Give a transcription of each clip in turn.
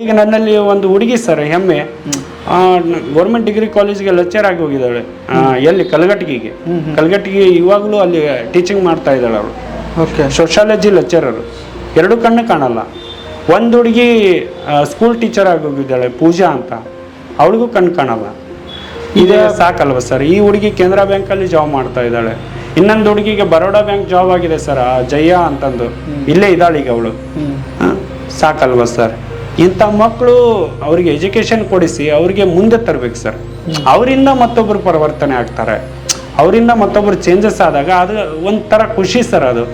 ಈಗ ನನ್ನಲ್ಲಿ ಒಂದು ಹುಡುಗಿ ಸರ್ ಹೆಮ್ಮೆ ಗೌರ್ಮೆಂಟ್ ಡಿಗ್ರಿ ಕಾಲೇಜ್ಗೆ ಲೆಕ್ಚರ್ ಆಗಿ ಹೋಗಿದ್ದಾಳೆ. ಎಲ್ಲಿ ಕಲ್ಗಟ್ಟಿಗೆ ಇವಾಗಲೂ ಅಲ್ಲಿ ಟೀಚಿಂಗ್ ಮಾಡ್ತಾ ಇದ್ದಾಳೆ ಅವಳು. Sociology lecturer. ಎರಡು ಕಣ್ಣು ಕಾಣಲ್ಲ. ಒಂದು ಹುಡುಗಿ ಸ್ಕೂಲ್ ಟೀಚರ್ ಆಗಿ ಹೋಗಿದ್ದಾಳೆ, ಪೂಜಾ ಅಂತ. ಅವಳಿಗೂ ಕಣ್ಣು ಕಾಣಲ್ಲ. ಇದೇ ಸಾಕಲ್ವ ಸರ್? ಈ ಹುಡುಗಿ ಕೆನರಾ ಬ್ಯಾಂಕಲ್ಲಿ ಜಾಬ್ ಮಾಡ್ತಾ ಇದ್ದಾಳೆ. ಇನ್ನೊಂದು ಹುಡುಗಿಗೆ ಬರೋಡಾ ಬ್ಯಾಂಕ್ ಜಾಬ್ ಆಗಿದೆ ಸರ್, ಜಯ ಅಂತಂದು. ಇಲ್ಲೇ ಇದ್ದಾಳೆ ಈಗ ಅವಳು. ಸಾಕಲ್ವ ಸರ್? ಇಂಥ ಮಕ್ಕಳು ಅವ್ರಿಗೆ ಎಜುಕೇಶನ್ ಕೊಡಿಸಿ ಅವ್ರಿಗೆ ಮುಂದೆ ತರಬೇಕು ಸರ್. ಅವರಿಂದ ಮತ್ತೊಬ್ಬರು ಪರಿವರ್ತನೆ ಆಗ್ತಾರೆ, ಅವರಿಂದ ಮತ್ತೊಬ್ಬರು ಚೇಂಜಸ್ ಆದಾಗ ಅದು ಒಂಥರ ಖುಷಿ ಸರ್. ಅದು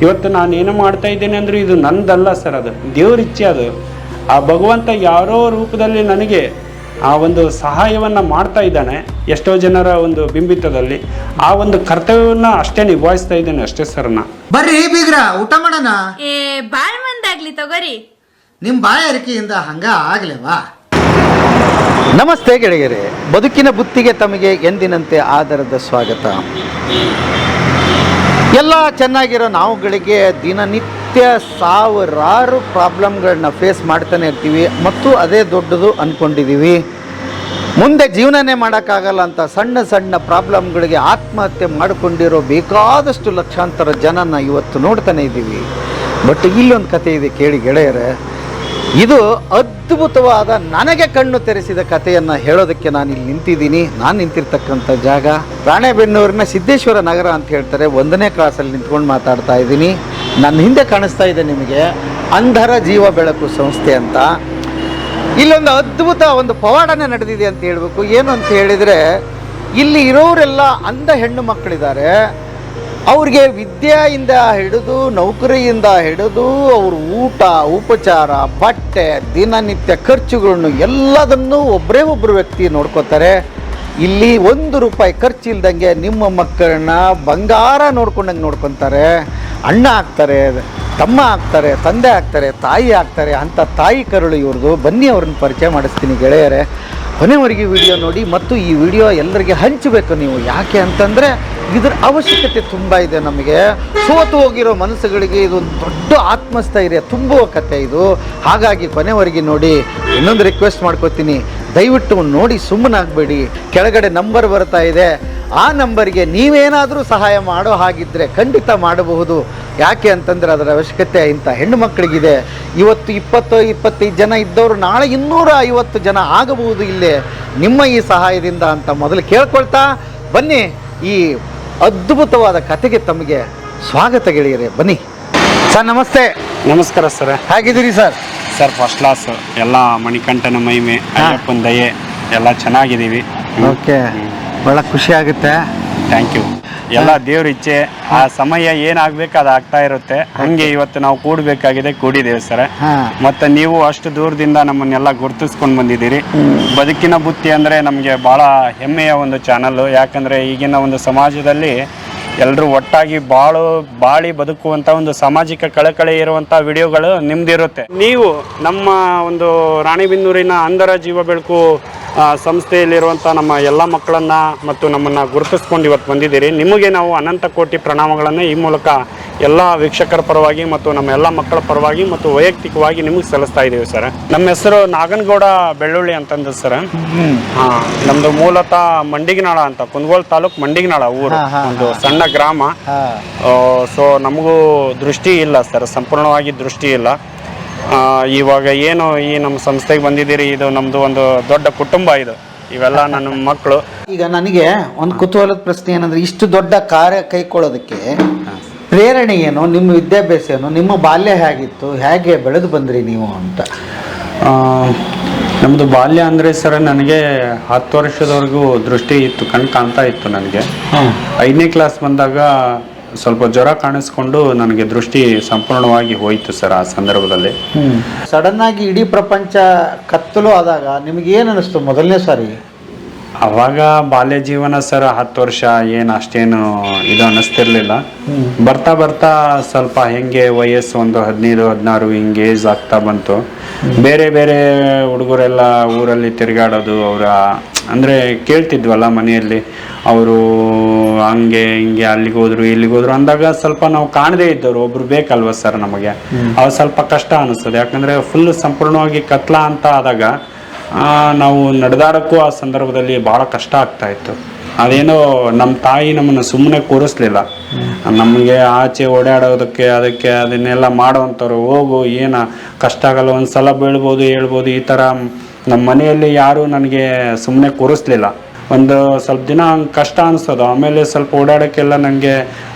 ಇವತ್ತು ನಾನು ಏನು ಮಾಡ್ತಾ ಇದ್ದೇನೆ ಅಂದರೆ ಇದು ನಂದಲ್ಲ ಸರ್, ಅದು ದೇವ್ರ ಇಚ್ಛೆ. ಅದು ಆ ಭಗವಂತ ಯಾರೋ ರೂಪದಲ್ಲಿ ನನಗೆ ಆ ಒಂದು ಸಹಾಯವನ್ನು ಮಾಡ್ತಾ ಇದ್ದಾನೆ. ಎಷ್ಟೋ ಜನರ ಒಂದು ಬಿಂಬಿತದಲ್ಲಿ ಆ ಒಂದು ಕರ್ತವ್ಯವನ್ನ ಅಷ್ಟೇ ನಿಭಾಯಿಸ್ತಾ ಇದ್ದೇನೆ ಅಷ್ಟೇ ಸರ್. ಬರ್ರಿ ಬೀಗ್ರ, ಊಟ ಮಾಡೋಣ. ಬಾಳ್ ಮಂದಾಗ್ಲಿ ತಗೋರಿ. ನಿಮ್ ಬಾಯ ಅರಿಕೆಯಿಂದ ಹಂಗ ಆಗ್ಲೇವಾ? ನಮಸ್ತೆ ಗೆಳೆಯರೇ, ಬದುಕಿನ ಬುತ್ತಿಗೆ ತಮಗೆ ಎಂದಿನಂತೆ ಆದರದ ಸ್ವಾಗತ. ಎಲ್ಲ ಚೆನ್ನಾಗಿರೋ ನಾವುಗಳಿಗೆ ದಿನನಿತ್ಯ ಸಾವಿರಾರು ಪ್ರಾಬ್ಲಮ್ಗಳನ್ನ ಫೇಸ್ ಮಾಡ್ತಾನೆ ಇರ್ತೀವಿ ಮತ್ತು ಅದೇ ದೊಡ್ಡದು ಅಂದ್ಕೊಂಡಿದ್ದೀವಿ. ಮುಂದೆ ಜೀವನನೇ ಮಾಡೋಕ್ಕಾಗಲ್ಲ ಅಂತ ಸಣ್ಣ ಸಣ್ಣ ಪ್ರಾಬ್ಲಮ್ಗಳಿಗೆ ಆತ್ಮಹತ್ಯೆ ಮಾಡಿಕೊಂಡಿರೋ ಬೇಕಾದಷ್ಟು ಲಕ್ಷಾಂತರ ಜನನ ಇವತ್ತು ನೋಡ್ತಾನೆ ಇದ್ದೀವಿ. ಬಟ್ ಇಲ್ಲೊಂದು ಕತೆ ಇದೆ ಕೇಳಿ ಗೆಳೆಯರೇ. ಇದು ಅದ್ಭುತವಾದ, ನನಗೆ ಕಣ್ಣು ತೆರೆಸಿದ ಕಥೆಯನ್ನು ಹೇಳೋದಕ್ಕೆ ನಾನು ಇಲ್ಲಿ ನಿಂತಿದ್ದೀನಿ. ನಾನು ನಿಂತಿರ್ತಕ್ಕಂಥ ಜಾಗ ರಾಣೆಬೆನ್ನೂರಿನ ಸಿದ್ದೇಶ್ವರ ನಗರ ಅಂತ ಹೇಳ್ತಾರೆ. 1ನೇ ಕ್ಲಾಸಲ್ಲಿ ನಿಂತ್ಕೊಂಡು ಮಾತಾಡ್ತಾ ಇದ್ದೀನಿ. ನನ್ನ ಹಿಂದೆ ಕಾಣಿಸ್ತಾ ಇದೆ ನಿಮಗೆ ಅಂಧರ ಜೀವ ಬೆಳಕು ಸಂಸ್ಥೆ ಅಂತ. ಇಲ್ಲೊಂದು ಅದ್ಭುತ ಒಂದು ಪವಾಡನೆ ನಡೆದಿದೆ ಅಂತ ಹೇಳಬೇಕು. ಏನು ಅಂತ ಹೇಳಿದರೆ, ಇಲ್ಲಿ ಇರೋರೆಲ್ಲ ಅಂಧ ಹೆಣ್ಣು ಮಕ್ಕಳಿದ್ದಾರೆ. ಅವ್ರಿಗೆ ವಿದ್ಯೆಯಿಂದ ಹಿಡಿದು ನೌಕರಿಯಿಂದ ಹಿಡಿದು ಅವ್ರ ಊಟ ಉಪಚಾರ ಬಟ್ಟೆ ದಿನನಿತ್ಯ ಖರ್ಚುಗಳನ್ನು ಎಲ್ಲದನ್ನೂ ಒಬ್ಬರು ವ್ಯಕ್ತಿ ನೋಡ್ಕೋತಾರೆ. ಇಲ್ಲಿ 1 ರೂಪಾಯಿ ಖರ್ಚಿಲ್ದಂಗೆ ನಿಮ್ಮ ಮಕ್ಕಳನ್ನ ಬಂಗಾರ ನೋಡ್ಕೊಂಡಂಗೆ ನೋಡ್ಕೊತಾರೆ. ಅಣ್ಣ ಆಗ್ತಾರೆ, ತಮ್ಮ ಆಗ್ತಾರೆ, ತಂದೆ ಆಗ್ತಾರೆ, ತಾಯಿ ಆಗ್ತಾರೆ. ಅಂಥ ತಾಯಿ ಕರುಳು ಇವ್ರದ್ದು. ಬನ್ನಿ ಅವ್ರನ್ನ ಪರಿಚಯ ಮಾಡಿಸ್ತೀನಿ ಗೆಳೆಯರೇ. ಕೊನೆವರೆಗೆ ವಿಡಿಯೋ ನೋಡಿ ಮತ್ತು ಈ ವಿಡಿಯೋ ಎಲ್ಲರಿಗೆ ಹಂಚಬೇಕು ನೀವು. ಯಾಕೆ ಅಂತಂದರೆ ಇದರ ಅವಶ್ಯಕತೆ ತುಂಬ ಇದೆ ನಮಗೆ. ಸೋತು ಹೋಗಿರೋ ಮನಸ್ಸುಗಳಿಗೆ ಇದೊಂದು ದೊಡ್ಡ ಆತ್ಮಸ್ಥೈರ್ಯ ತುಂಬುವ ಕತೆ ಇದು. ಹಾಗಾಗಿ ಕೊನೆವರೆಗೆ ನೋಡಿ. ಇನ್ನೊಂದು ರಿಕ್ವೆಸ್ಟ್ ಮಾಡ್ಕೋತೀನಿ, ದಯವಿಟ್ಟು ನೋಡಿ ಸುಮ್ಮನಾಗಬೇಡಿ. ಕೆಳಗಡೆ ನಂಬರ್ ಬರ್ತಾ ಇದೆ, ಆ ನಂಬರ್ಗೆ ನೀವೇನಾದರೂ ಸಹಾಯ ಮಾಡೋ ಹಾಗಿದ್ದರೆ ಖಂಡಿತ ಮಾಡಬಹುದು. ಯಾಕೆ ಅಂತಂದರೆ ಅದರ ಅವಶ್ಯಕತೆ ಇಂಥ ಹೆಣ್ಣು ಮಕ್ಕಳಿಗಿದೆ. ಇವತ್ತು 20-25 ಜನ ಇದ್ದವರು ನಾಳೆ 250 ಜನ ಆಗಬಹುದು ಇಲ್ಲೇ ನಿಮ್ಮ ಈ ಸಹಾಯದಿಂದ ಅಂತ ಮೊದಲು ಕೇಳ್ಕೊಳ್ತಾ ಬನ್ನಿ. ಈ ಅದ್ಭುತವಾದ ಕತೆಗೆ ತಮಗೆ ಸ್ವಾಗತ ಗೆಳೆಯರೆ. ಬನ್ನಿ ಸರ್. ನಮಸ್ತೆ. ನಮಸ್ಕಾರ ಸರ್. ಹೇಗಿದ್ದೀರಿ ಸರ್? Sir first class. ಎಲ್ಲ ಮಣಿಕಂಠನ ಮಹಿಮೆ, ಅಯ್ಯಪ್ಪನ ದಯೆ, ಎಲ್ಲ ಚೆನ್ನಾಗಿದ್ದೀವಿ. ಓಕೆ, ಭಾಳ ಖುಷಿ ಆಗುತ್ತೆ. Thank you. ಎಲ್ಲ ದೇವ್ರ ಇಚ್ಛೆ. ಆ ಸಮಯ ಏನಾಗಬೇಕು ಅದು ಆಗ್ತಾ ಇರುತ್ತೆ. ಹಂಗೆ ಇವತ್ತು ನಾವು ಕೂಡಿದ್ದೇವೆ ಸರ್. ಮತ್ತೆ ನೀವು ಅಷ್ಟು ದೂರದಿಂದ ನಮ್ಮನ್ನೆಲ್ಲ ಗುರುತಿಸ್ಕೊಂಡು ಬಂದಿದ್ದೀರಿ. ಬದುಕಿನ ಬುತ್ತಿ ಅಂದರೆ ನಮಗೆ ಭಾಳ ಹೆಮ್ಮೆಯ ಒಂದು ಚಾನಲ್ಲು. ಯಾಕಂದರೆ ಈಗಿನ ಒಂದು ಸಮಾಜದಲ್ಲಿ ಎಲ್ಲರೂ ಒಟ್ಟಾಗಿ ಬಾಳಿ ಬದುಕುವಂಥ ಒಂದು ಸಾಮಾಜಿಕ ಕಳಕಳಿ ಇರುವಂಥ ವಿಡಿಯೋಗಳು ನಿಮ್ದಿರುತ್ತೆ. ನೀವು ನಮ್ಮ ಒಂದು ರಾಣೆಬೆನ್ನೂರಿನ ಅಂಧರ ಜೀವ ಬೆಳಕು ಸಂಸ್ಥೆಯಲ್ಲಿರುವಂಥ ನಮ್ಮ ಎಲ್ಲ ಮಕ್ಕಳನ್ನು ಮತ್ತು ನಮ್ಮನ್ನು ಗುರುತಿಸ್ಕೊಂಡು ಇವತ್ತು ಬಂದಿದ್ದೀರಿ. ನಿಮಗೆ ನಾವು ಅನಂತ ಕೋಟಿ ಪ್ರಣಾಮಗಳನ್ನು ಈ ಮೂಲಕ ಎಲ್ಲ ವೀಕ್ಷಕರ ಪರವಾಗಿ ಮತ್ತು ನಮ್ಮ ಎಲ್ಲ ಮಕ್ಕಳ ಪರವಾಗಿ ಮತ್ತು ವೈಯಕ್ತಿಕವಾಗಿ ನಿಮಗೆ ಸಲ್ಲಿಸ್ತಾ ಇದ್ದೀವಿ ಸರ್. ನಮ್ಮ ಹೆಸರು ನಾಗನಗೌಡ ಬೆಳ್ಳುಳ್ಳಿ ಅಂತಂದು ಸರ್. ನಮ್ಮದು ಮೂಲತಃ ಮಂಡಿಗನಾಳ ಅಂತ, ಕುಂದಗೋಳ ತಾಲೂಕು ಮಂಡಿಗನಾಳ ಊರು, ಒಂದು ಸಣ್ಣ ಗ್ರಾಮ. ಸೊ ನಮಗೂ ದೃಷ್ಟಿ ಇಲ್ಲ ಸರ್, ಸಂಪೂರ್ಣವಾಗಿ ದೃಷ್ಟಿ ಇಲ್ಲ. ಇವಾಗ ಏನು ಈ ನಮ್ಮ ಸಂಸ್ಥೆಗೆ ಬಂದಿದ್ದೀರಿ, ಇದು ನಮ್ಮದು ಒಂದು ದೊಡ್ಡ ಕುಟುಂಬ. ಇದು ಇವೆಲ್ಲ ನನ್ನ ಮಕ್ಕಳು. ಈಗ ನನಗೆ ಒಂದು ಕುತೂಹಲದ ಪ್ರಶ್ನೆ ಏನಂದ್ರೆ, ಇಷ್ಟು ದೊಡ್ಡ ಕಾರ್ಯ ಕೈಕೊಳ್ಳೋದಕ್ಕೆ ಪ್ರೇರಣೆ ಏನು? ನಿಮ್ಮ ವಿದ್ಯಾಭ್ಯಾಸ ಏನು? ನಿಮ್ಮ ಬಾಲ್ಯ ಹೇಗಿತ್ತು? ಹೇಗೆ ಬೆಳೆದು ಬಂದ್ರಿ ನೀವು ಅಂತ? ನಮ್ಮದು ಬಾಲ್ಯ ಅಂದರೆ ಸರ್, ನನಗೆ 10 ವರ್ಷದವರೆಗೂ ದೃಷ್ಟಿ ಇತ್ತು, ಕಣ್ಣು ಕಾಣ್ತಾ ಇತ್ತು ನನಗೆ. 5ನೇ ಕ್ಲಾಸ್ ಬಂದಾಗ ಸ್ವಲ್ಪ ಜ್ವರ ಕಾಣಿಸ್ಕೊಂಡು ನನಗೆ ದೃಷ್ಟಿ ಸಂಪೂರ್ಣವಾಗಿ ಹೋಯಿತು ಸರ್. ಆ ಸಂದರ್ಭದಲ್ಲಿ ಸಡನ್ ಆಗಿ ಇಡೀ ಪ್ರಪಂಚ ಕತ್ತಲು ಆದಾಗ ನಿಮ್ಗೆ ಏನು ಅನಿಸ್ತು ಮೊದಲನೇ ಸಾರಿ? ಅವಾಗ ಬಾಲ್ಯ ಜೀವನ ಸರ್, 10 ವರ್ಷ ಏನು ಅಷ್ಟೇನು ಇದು ಅನ್ನಿಸ್ತಿರ್ಲಿಲ್ಲ. ಬರ್ತಾ ಬರ್ತಾ ಸ್ವಲ್ಪ ಹೆಂಗೆ ವಯಸ್ಸು ಒಂದು 15-16 ಹಿಂಗೆ ಏಜ್ ಆಗ್ತಾ ಬಂತು. ಬೇರೆ ಬೇರೆ ಹುಡುಗರೆಲ್ಲ ಊರಲ್ಲಿ ತಿರುಗಾಡೋದು, ಅವರ ಅಂದರೆ ಕೇಳ್ತಿದ್ವಲ್ಲ ಮನೆಯಲ್ಲಿ ಅವರು ಹಂಗೆ ಹಿಂಗೆ ಅಲ್ಲಿಗೆ ಹೋದ್ರು ಇಲ್ಲಿಗೆ ಹೋದ್ರು ಅಂದಾಗ ಸ್ವಲ್ಪ ನಾವು ಕಾಣದೇ ಇದ್ದವರು ಒಬ್ರು ಬೇಕಲ್ವ ಸರ್ ನಮಗೆ. ಅದು ಸ್ವಲ್ಪ ಕಷ್ಟ ಅನಿಸ್ತದೆ, ಯಾಕಂದರೆ ಫುಲ್ ಸಂಪೂರ್ಣವಾಗಿ ಕತ್ಲ ಅಂತ ಆದಾಗ ನಾವು ನಡೆದಾಡೋಕ್ಕೂ ಆ ಸಂದರ್ಭದಲ್ಲಿ ಭಾಳ ಕಷ್ಟ ಆಗ್ತಾ ಇತ್ತು. ಅದೇನೋ ನಮ್ಮ ತಾಯಿ ನಮ್ಮನ್ನು ಸುಮ್ಮನೆ ಕೂರಿಸ್ಲಿಲ್ಲ, ನಮಗೆ ಆಚೆ ಓಡಾಡೋದಕ್ಕೆ ಅದಕ್ಕೆ ಅದನ್ನೆಲ್ಲ ಮಾಡೋವಂಥವ್ರು. ಹೋಗು ಏನು ಕಷ್ಟ ಆಗಲ್ಲ, ಒಂದು ಸಲ ಬೀಳ್ಬೋದು ಹೇಳ್ಬೋದು, ಈ ಥರ ನಮ್ಮ ಮನೆಯಲ್ಲಿ ಯಾರೂ ನನಗೆ ಸುಮ್ಮನೆ ಕೂರಿಸ್ಲಿಲ್ಲ. ಒಂದು ಸ್ವಲ್ಪ ದಿನ ಹಂಗೆ ಕಷ್ಟ ಅನಿಸೋದು, ಆಮೇಲೆ ಸ್ವಲ್ಪ ಓಡಾಡೋಕ್ಕೆಲ್ಲ ನನಗೆ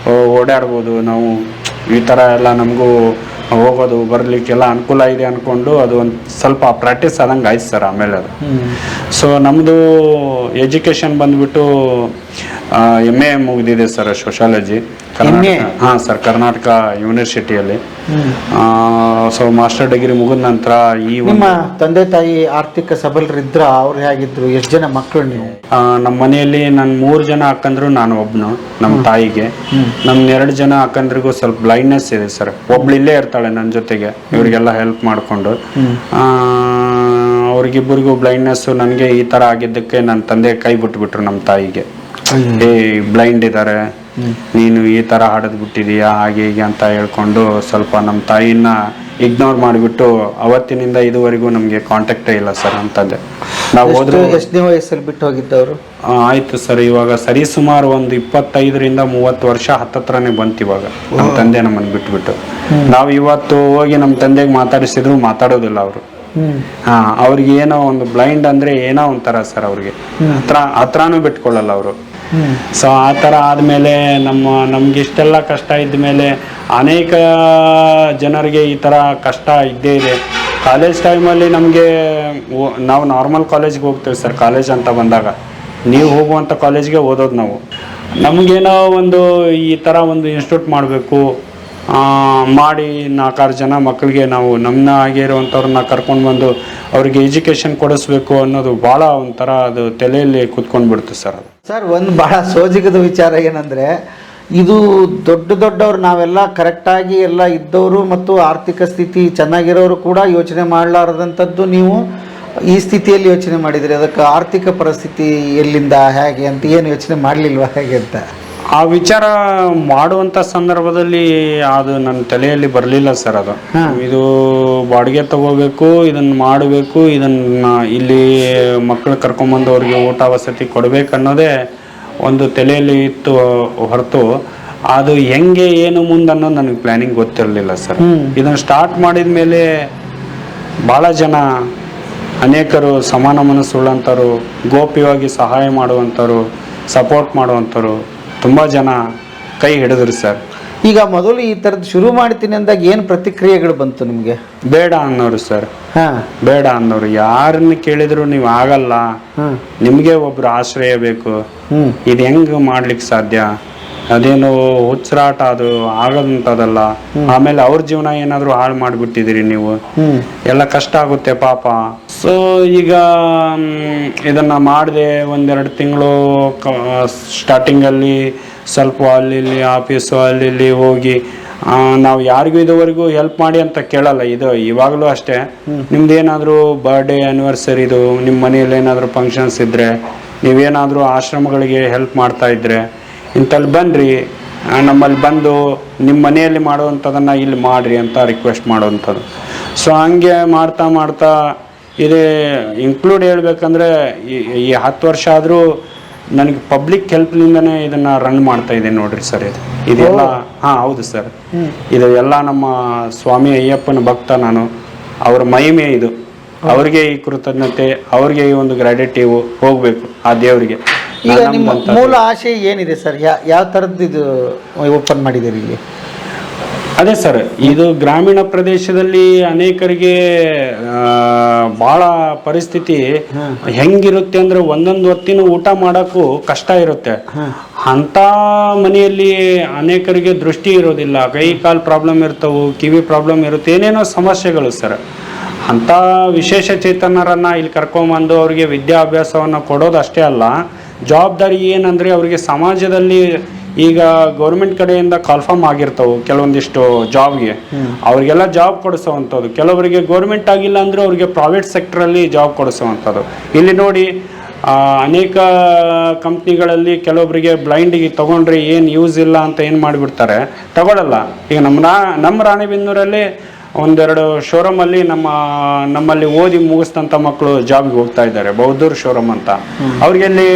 ಓಡಾಡ್ಬೋದು ನಾವು, ಈ ಥರ ಎಲ್ಲ ನಮಗೂ ಹೋಗೋದು ಬರಲಿಕ್ಕೆಲ್ಲ ಅನುಕೂಲ ಇದೆ ಅಂದ್ಕೊಂಡು ಅದು ಒಂದು ಸ್ವಲ್ಪ ಪ್ರಾಕ್ಟೀಸ್ ಆದಂಗೆ ಆಯ್ತು ಸರ್. ಆಮೇಲೆ ಅದು ಸೊ ನಮ್ಮದು ಎಜುಕೇಷನ್ ಬಂದುಬಿಟ್ಟು MA ಮುಗಿದಿದೆ ಸರ್, ಸೋಷಾಲಜಿ. ಹಾಂ ಸರ್, ಕರ್ನಾಟಕ ಯೂನಿವರ್ಸಿಟಿಯಲ್ಲಿ. ಸೊ ಮಾಸ್ಟರ್ ಡಿಗ್ರಿ ಮುಗಿದ ನಂತರ ನಿಮ್ಮ ತಂದೆ ತಾಯಿ ಆರ್ಥಿಕ ಸಬಲರಿದ್ರ? ಅವ್ರು ಹೇಗಿದ್ರು? ಎಷ್ಟು ಜನ ಮಕ್ಕಳು ನೀವು? ನಮ್ಮ ಮನೆಯಲ್ಲಿ ನನ್ನ 3 ಜನ ಅಕ್ಕಂದ್ರು, ನಾನು ಒಬ್ಬನು. ನಮ್ಮ ತಾಯಿಗೆ ನಮ್ಮ 2 ಜನ ಅಕ್ಕಂದ್ರಿಗೂ ಸ್ವಲ್ಪ ಬ್ಲೈಂಡ್ನೆಸ್ ಇದೆ ಸರ್. ಒಬ್ಳು ಇಲ್ಲೇ ಇರ್ತಾಳೆ ನನ್ನ ಜೊತೆಗೆ, ಇವರಿಗೆಲ್ಲ ಹೆಲ್ಪ್ ಮಾಡಿಕೊಂಡು. ಅವ್ರಿಗಿಬ್ಬರಿಗೂ ಬ್ಲೈಂಡ್ನೆಸ್ಸು. ನನಗೆ ಈ ಥರ ಆಗಿದ್ದಕ್ಕೆ ನನ್ನ ತಂದೆ ಕೈ ಬಿಟ್ಬಿಟ್ರು ನಮ್ಮ ತಾಯಿಗೆ. ಬ್ಲೈಂಡ್ ಇದ್ದಾರೆ, ನೀನು ಈ ಥರ ಹಾಡೋದು ಬಿಟ್ಟಿದೀಯಾ ಹಾಗೆ ಹೀಗೆ ಅಂತ ಹೇಳ್ಕೊಂಡು ಸ್ವಲ್ಪ ನಮ್ಮ ತಾಯಿನ ಇಗ್ನೋರ್ ಮಾಡಿಬಿಟ್ಟು ಅವತ್ತಿನಿಂದ ಇದುವರೆಗೂ ನಮಗೆ ಕಾಂಟ್ಯಾಕ್ಟೇ ಇಲ್ಲ ಸರ್ ಅಂತದ್ದೆ. ನಾವು ಹೋದ್ರೆ ಎಷ್ಟನೇ ವಯಸ್ಸಲ್ಲಿ ಬಿಟ್ಟು ಹೋಗಿದ್ದವರು? ಆಯ್ತು ಸರ್, ಇವಾಗ ಸರಿ ಸುಮಾರು ಒಂದು 25ರಿಂದ 30 ವರ್ಷ ಹತ್ತತ್ರನೇ ಬಂತು ಇವಾಗ. ನಮ್ಮ ತಂದೆ ನಮ್ಮನ್ನು ಬಿಟ್ಬಿಟ್ಟು ನಾವು ಇವತ್ತು ಹೋಗಿ ನಮ್ಮ ತಂದೆಗೆ ಮಾತಾಡಿಸಿದ್ರು ಮಾತಾಡೋದಿಲ್ಲ ಅವರು. ಅವ್ರಿಗೆ ಏನೋ ಒಂದು ಬ್ಲೈಂಡ್ ಅಂದ್ರೆ ಏನೋ ಒಂಥರ ಸರ್, ಅವ್ರಿಗೆ ಹತ್ರನೂ ಬಿಟ್ಕೊಳ್ಳಲ್ಲ ಅವರು. ಸೊ ಆ ಥರ ಆದಮೇಲೆ ನಮ್ಗೆ ಇಷ್ಟೆಲ್ಲ ಕಷ್ಟ ಇದ್ಮೇಲೆ ಅನೇಕ ಜನರಿಗೆ ಈ ಥರ ಕಷ್ಟ ಇದ್ದೇ ಇದೆ. ಕಾಲೇಜ್ ಟೈಮಲ್ಲಿ ನಮಗೆ ನಾವು ನಾರ್ಮಲ್ ಕಾಲೇಜ್ಗೆ ಹೋಗ್ತೇವೆ ಸರ್. ಕಾಲೇಜ್ ಅಂತ ಬಂದಾಗ ನೀವು ಹೋಗುವಂಥ ಕಾಲೇಜ್ಗೆ ಓದೋದು ನಾವು. ನಮಗೇನೋ ಒಂದು ಈ ಥರ ಒಂದು ಇನ್ಸ್ಟಿಟ್ಯೂಟ್ ಮಾಡಬೇಕು ಮಾಡಿ 4-6 ಜನ ಮಕ್ಕಳಿಗೆ ನಾವು ನಮ್ಮನ್ನ ಆಗಿರುವಂಥವ್ರನ್ನ ಕರ್ಕೊಂಡು ಬಂದು ಅವ್ರಿಗೆ ಎಜುಕೇಷನ್ ಕೊಡಿಸ್ಬೇಕು ಅನ್ನೋದು ಭಾಳ ಒಂಥರ ಅದು ತಲೆಯಲ್ಲಿ ಕೂತ್ಕೊಂಡು ಬಿಡ್ತು ಸರ್. ಸರ್, ಒಂದು ಭಾಳ ಸೋಜಿಗದ ವಿಚಾರ ಏನಂದರೆ, ಇದು ದೊಡ್ಡವ್ರು ನಾವೆಲ್ಲ ಕರೆಕ್ಟಾಗಿ ಎಲ್ಲ ಇದ್ದವರು ಮತ್ತು ಆರ್ಥಿಕ ಸ್ಥಿತಿ ಚೆನ್ನಾಗಿರೋರು ಕೂಡ ಯೋಚನೆ ಮಾಡಲಾರದಂಥದ್ದು ನೀವು ಈ ಸ್ಥಿತಿಯಲ್ಲಿ ಯೋಚನೆ ಮಾಡಿದ್ರಿ. ಅದಕ್ಕೆ ಆರ್ಥಿಕ ಪರಿಸ್ಥಿತಿ ಎಲ್ಲಿಂದ ಹೇಗೆ ಅಂತ ಏನು ಯೋಚನೆ ಮಾಡಲಿಲ್ವಾ ಹೇಗೆ ಅಂತ? ಆ ವಿಚಾರ ಮಾಡುವಂಥ ಸಂದರ್ಭದಲ್ಲಿ ಅದು ನನ್ನ ತಲೆಯಲ್ಲಿ ಬರಲಿಲ್ಲ ಸರ್. ಅದು ಇದು ಬಾಡಿಗೆ ತಗೋಬೇಕು, ಇದನ್ನು ಮಾಡಬೇಕು, ಇದನ್ನು ಇಲ್ಲಿ ಮಕ್ಕಳು ಕರ್ಕೊಂಬಂದು ಅವ್ರಿಗೆ ಊಟ ವಸತಿ ಕೊಡಬೇಕು ಅನ್ನೋದೇ ಒಂದು ತಲೆಯಲ್ಲಿ ಇತ್ತು ಹೊರತು ಅದು ಹೆಂಗೆ ಏನು ಮುಂದೆ ಅನ್ನೋದು ನನಗೆ ಪ್ಲ್ಯಾನಿಂಗ್ ಗೊತ್ತಿರಲಿಲ್ಲ ಸರ್. ಇದನ್ನು ಸ್ಟಾರ್ಟ್ ಮಾಡಿದ ಮೇಲೆ ಭಾಳ ಜನ ಅನೇಕರು ಸಮಾನ ಮನಸ್ಸುಳ್ಳಂಥವ್ರು, ಗೋಪ್ಯವಾಗಿ ಸಹಾಯ ಮಾಡುವಂಥವ್ರು, ಸಪೋರ್ಟ್ ಮಾಡುವಂಥವ್ರು ತುಂಬ ಜನ ಕೈ ಹಿಡಿದ್ರು ಸರ್. ಈಗ ಮೊದಲು ಈ ಥರದ್ದು ಶುರು ಮಾಡ್ತೀನಿ ಅಂದಾಗ ಏನು ಪ್ರತಿಕ್ರಿಯೆಗಳು ಬಂತು ನಿಮಗೆ? ಬೇಡ ಅನ್ನೋರು ಸರ್. ಬೇಡ ಅನ್ನೋರು. ಯಾರನ್ನ ಕೇಳಿದ್ರು ನೀವು ಆಗಲ್ಲ, ನಿಮಗೆ ಒಬ್ರು ಆಶ್ರಯ ಬೇಕು, ಇದು ಹೆಂಗೆ ಮಾಡ್ಲಿಕ್ಕೆ ಸಾಧ್ಯ, ಅದೇನು ಹುಚ್ಚರಾಟ, ಅದು ಆಗೋದಂಥದ್ದಲ್ಲ. ಆಮೇಲೆ ಅವ್ರ ಜೀವನ ಏನಾದರೂ ಹಾಳು ಮಾಡಿಬಿಟ್ಟಿದ್ದೀರಿ ನೀವು, ಎಲ್ಲ ಕಷ್ಟ ಆಗುತ್ತೆ ಪಾಪ. ಸೊ ಈಗ ಇದನ್ನ ಮಾಡಿದೆ 1-2 ತಿಂಗಳು ಸ್ಟಾರ್ಟಿಂಗಲ್ಲಿ ಸ್ವಲ್ಪ ಅಲ್ಲಿ ಆಫೀಸು ಅಲ್ಲಿ ಹೋಗಿ ನಾವು ಯಾರಿಗೂ ಇದುವರೆಗೂ ಹೆಲ್ಪ್ ಮಾಡಿ ಅಂತ ಕೇಳಲ್ಲ. ಇದು ಇವಾಗಲೂ ಅಷ್ಟೇ, ನಿಮ್ದೇನಾದರೂ ಬರ್ಡೇ ಆ್ಯನಿವರ್ಸರಿದು ನಿಮ್ಮ ಮನೆಯಲ್ಲಿ ಏನಾದರೂ ಫಂಕ್ಷನ್ಸ್ ಇದ್ದರೆ, ನೀವೇನಾದರೂ ಆಶ್ರಮಗಳಿಗೆ ಹೆಲ್ಪ್ ಮಾಡ್ತಾ ಇದ್ದರೆ ಇಂಥಲ್ಲಿ ಬನ್ನಿರಿ, ನಮ್ಮಲ್ಲಿ ಬಂದು ನಿಮ್ಮ ಮನೆಯಲ್ಲಿ ಮಾಡುವಂಥದ್ದನ್ನು ಇಲ್ಲಿ ಮಾಡಿರಿ ಅಂತ ರಿಕ್ವೆಸ್ಟ್ ಮಾಡುವಂಥದ್ದು. ಸೊ ಹಂಗೆ ಮಾಡ್ತಾ ಮಾಡ್ತಾ ಇದೇ ಇನ್ಕ್ಲೂಡ್ ಹೇಳ್ಬೇಕಂದ್ರೆ ಈ 10 ವರ್ಷ ಆದರೂ ನನಗೆ ಪಬ್ಲಿಕ್ ಹೆಲ್ಪ್ನಿಂದನೇ ಇದನ್ನು ರನ್ ಮಾಡ್ತಾ ಇದ್ದೀನಿ ನೋಡ್ರಿ ಸರ್. ಇದೆಲ್ಲ ಹೌದು ಸರ್. ಇದು ಎಲ್ಲ ನಮ್ಮ ಸ್ವಾಮಿ ಅಯ್ಯಪ್ಪನ ಭಕ್ತ ನಾನು. ಅವರ ಮಹಿಮೆ ಇದು. ಅವ್ರಿಗೆ ಈ ಕೃತಜ್ಞತೆ, ಅವ್ರಿಗೆ ಈ ಒಂದು ಗ್ರಾಟಿಟ್ಯೂಡ್ ಹೋಗಬೇಕು ಆ ದೇವರಿಗೆ. ಈಗ ನಿಮ್ಮ ಮೂಲ ಆಶೆ ಏನಿದೆ ಸರ್? ಯಾವ ಥರದ್ದು ಇದು ಓಪನ್ ಮಾಡಿದ್ದೀರಿ ಇಲ್ಲಿ? ಅದೇ ಸರ್, ಇದು ಗ್ರಾಮೀಣ ಪ್ರದೇಶದಲ್ಲಿ ಅನೇಕರಿಗೆ ಭಾಳ ಪರಿಸ್ಥಿತಿ ಹೆಂಗಿರುತ್ತೆ ಅಂದರೆ ಒಂದೊಂದು ಹೊತ್ತಿನ ಊಟ ಮಾಡೋಕ್ಕೂ ಕಷ್ಟ ಇರುತ್ತೆ. ಅಂಥ ಮನೆಯಲ್ಲಿ ಅನೇಕರಿಗೆ ದೃಷ್ಟಿ ಇರೋದಿಲ್ಲ, ಕೈ ಕಾಲು ಪ್ರಾಬ್ಲಮ್ ಇರ್ತವೆ, ಕಿವಿ ಪ್ರಾಬ್ಲಮ್ ಇರುತ್ತೆ, ಏನೇನೋ ಸಮಸ್ಯೆಗಳು ಸರ್. ಅಂಥ ವಿಶೇಷ ಚೇತನರನ್ನು ಇಲ್ಲಿ ಕರ್ಕೊಂಬಂದು ಅವರಿಗೆ ವಿದ್ಯಾಭ್ಯಾಸವನ್ನು ಕೊಡೋದು ಅಷ್ಟೇ ಅಲ್ಲ, ಜವಾಬ್ದಾರಿ ಏನಂದರೆ ಅವರಿಗೆ ಸಮಾಜದಲ್ಲಿ ಈಗ ಗೌರ್ಮೆಂಟ್ ಕಡೆಯಿಂದ ಕಾಲ್ಫಾರ್ಮ್ ಆಗಿರ್ತವೆ ಕೆಲವೊಂದಿಷ್ಟು ಜಾಬ್ಗೆ, ಅವ್ರಿಗೆಲ್ಲ ಜಾಬ್ ಕೊಡಿಸೋವಂಥದ್ದು. ಕೆಲವರಿಗೆ ಗೌರ್ಮೆಂಟ್ ಆಗಿಲ್ಲ ಅಂದರೆ ಅವ್ರಿಗೆ ಪ್ರೈವೇಟ್ ಸೆಕ್ಟ್ರಲ್ಲಿ ಜಾಬ್ ಕೊಡಿಸೋವಂಥದ್ದು. ಇಲ್ಲಿ ನೋಡಿ ಅನೇಕ ಕಂಪ್ನಿಗಳಲ್ಲಿ ಕೆಲವೊಬ್ಬರಿಗೆ ಬ್ಲೈಂಡಿಗೆ ತೊಗೊಂಡ್ರೆ ಏನು ಯೂಸ್ ಇಲ್ಲ ಅಂತ ಏನು ಮಾಡಿಬಿಡ್ತಾರೆ, ತಗೊಳ್ಳಲ್ಲ. ಈಗ ನಮ್ಮ ರಾಣೆಬೆನ್ನೂರಲ್ಲಿ ಒಂದೆರಡು ಶೋರೂಮಲ್ಲಿ ನಮ್ಮಲ್ಲಿ ಓದಿ ಮುಗಿಸ್ತಂಥ ಮಕ್ಕಳು ಜಾಬ್ಗೆ ಹೋಗ್ತಾ ಇದ್ದಾರೆ. ಬೌದ್ಧೂರ್ ಶೋರೂಮ್ ಅಂತ, ಅವ್ರಿಗೆ ಅಲ್ಲಿ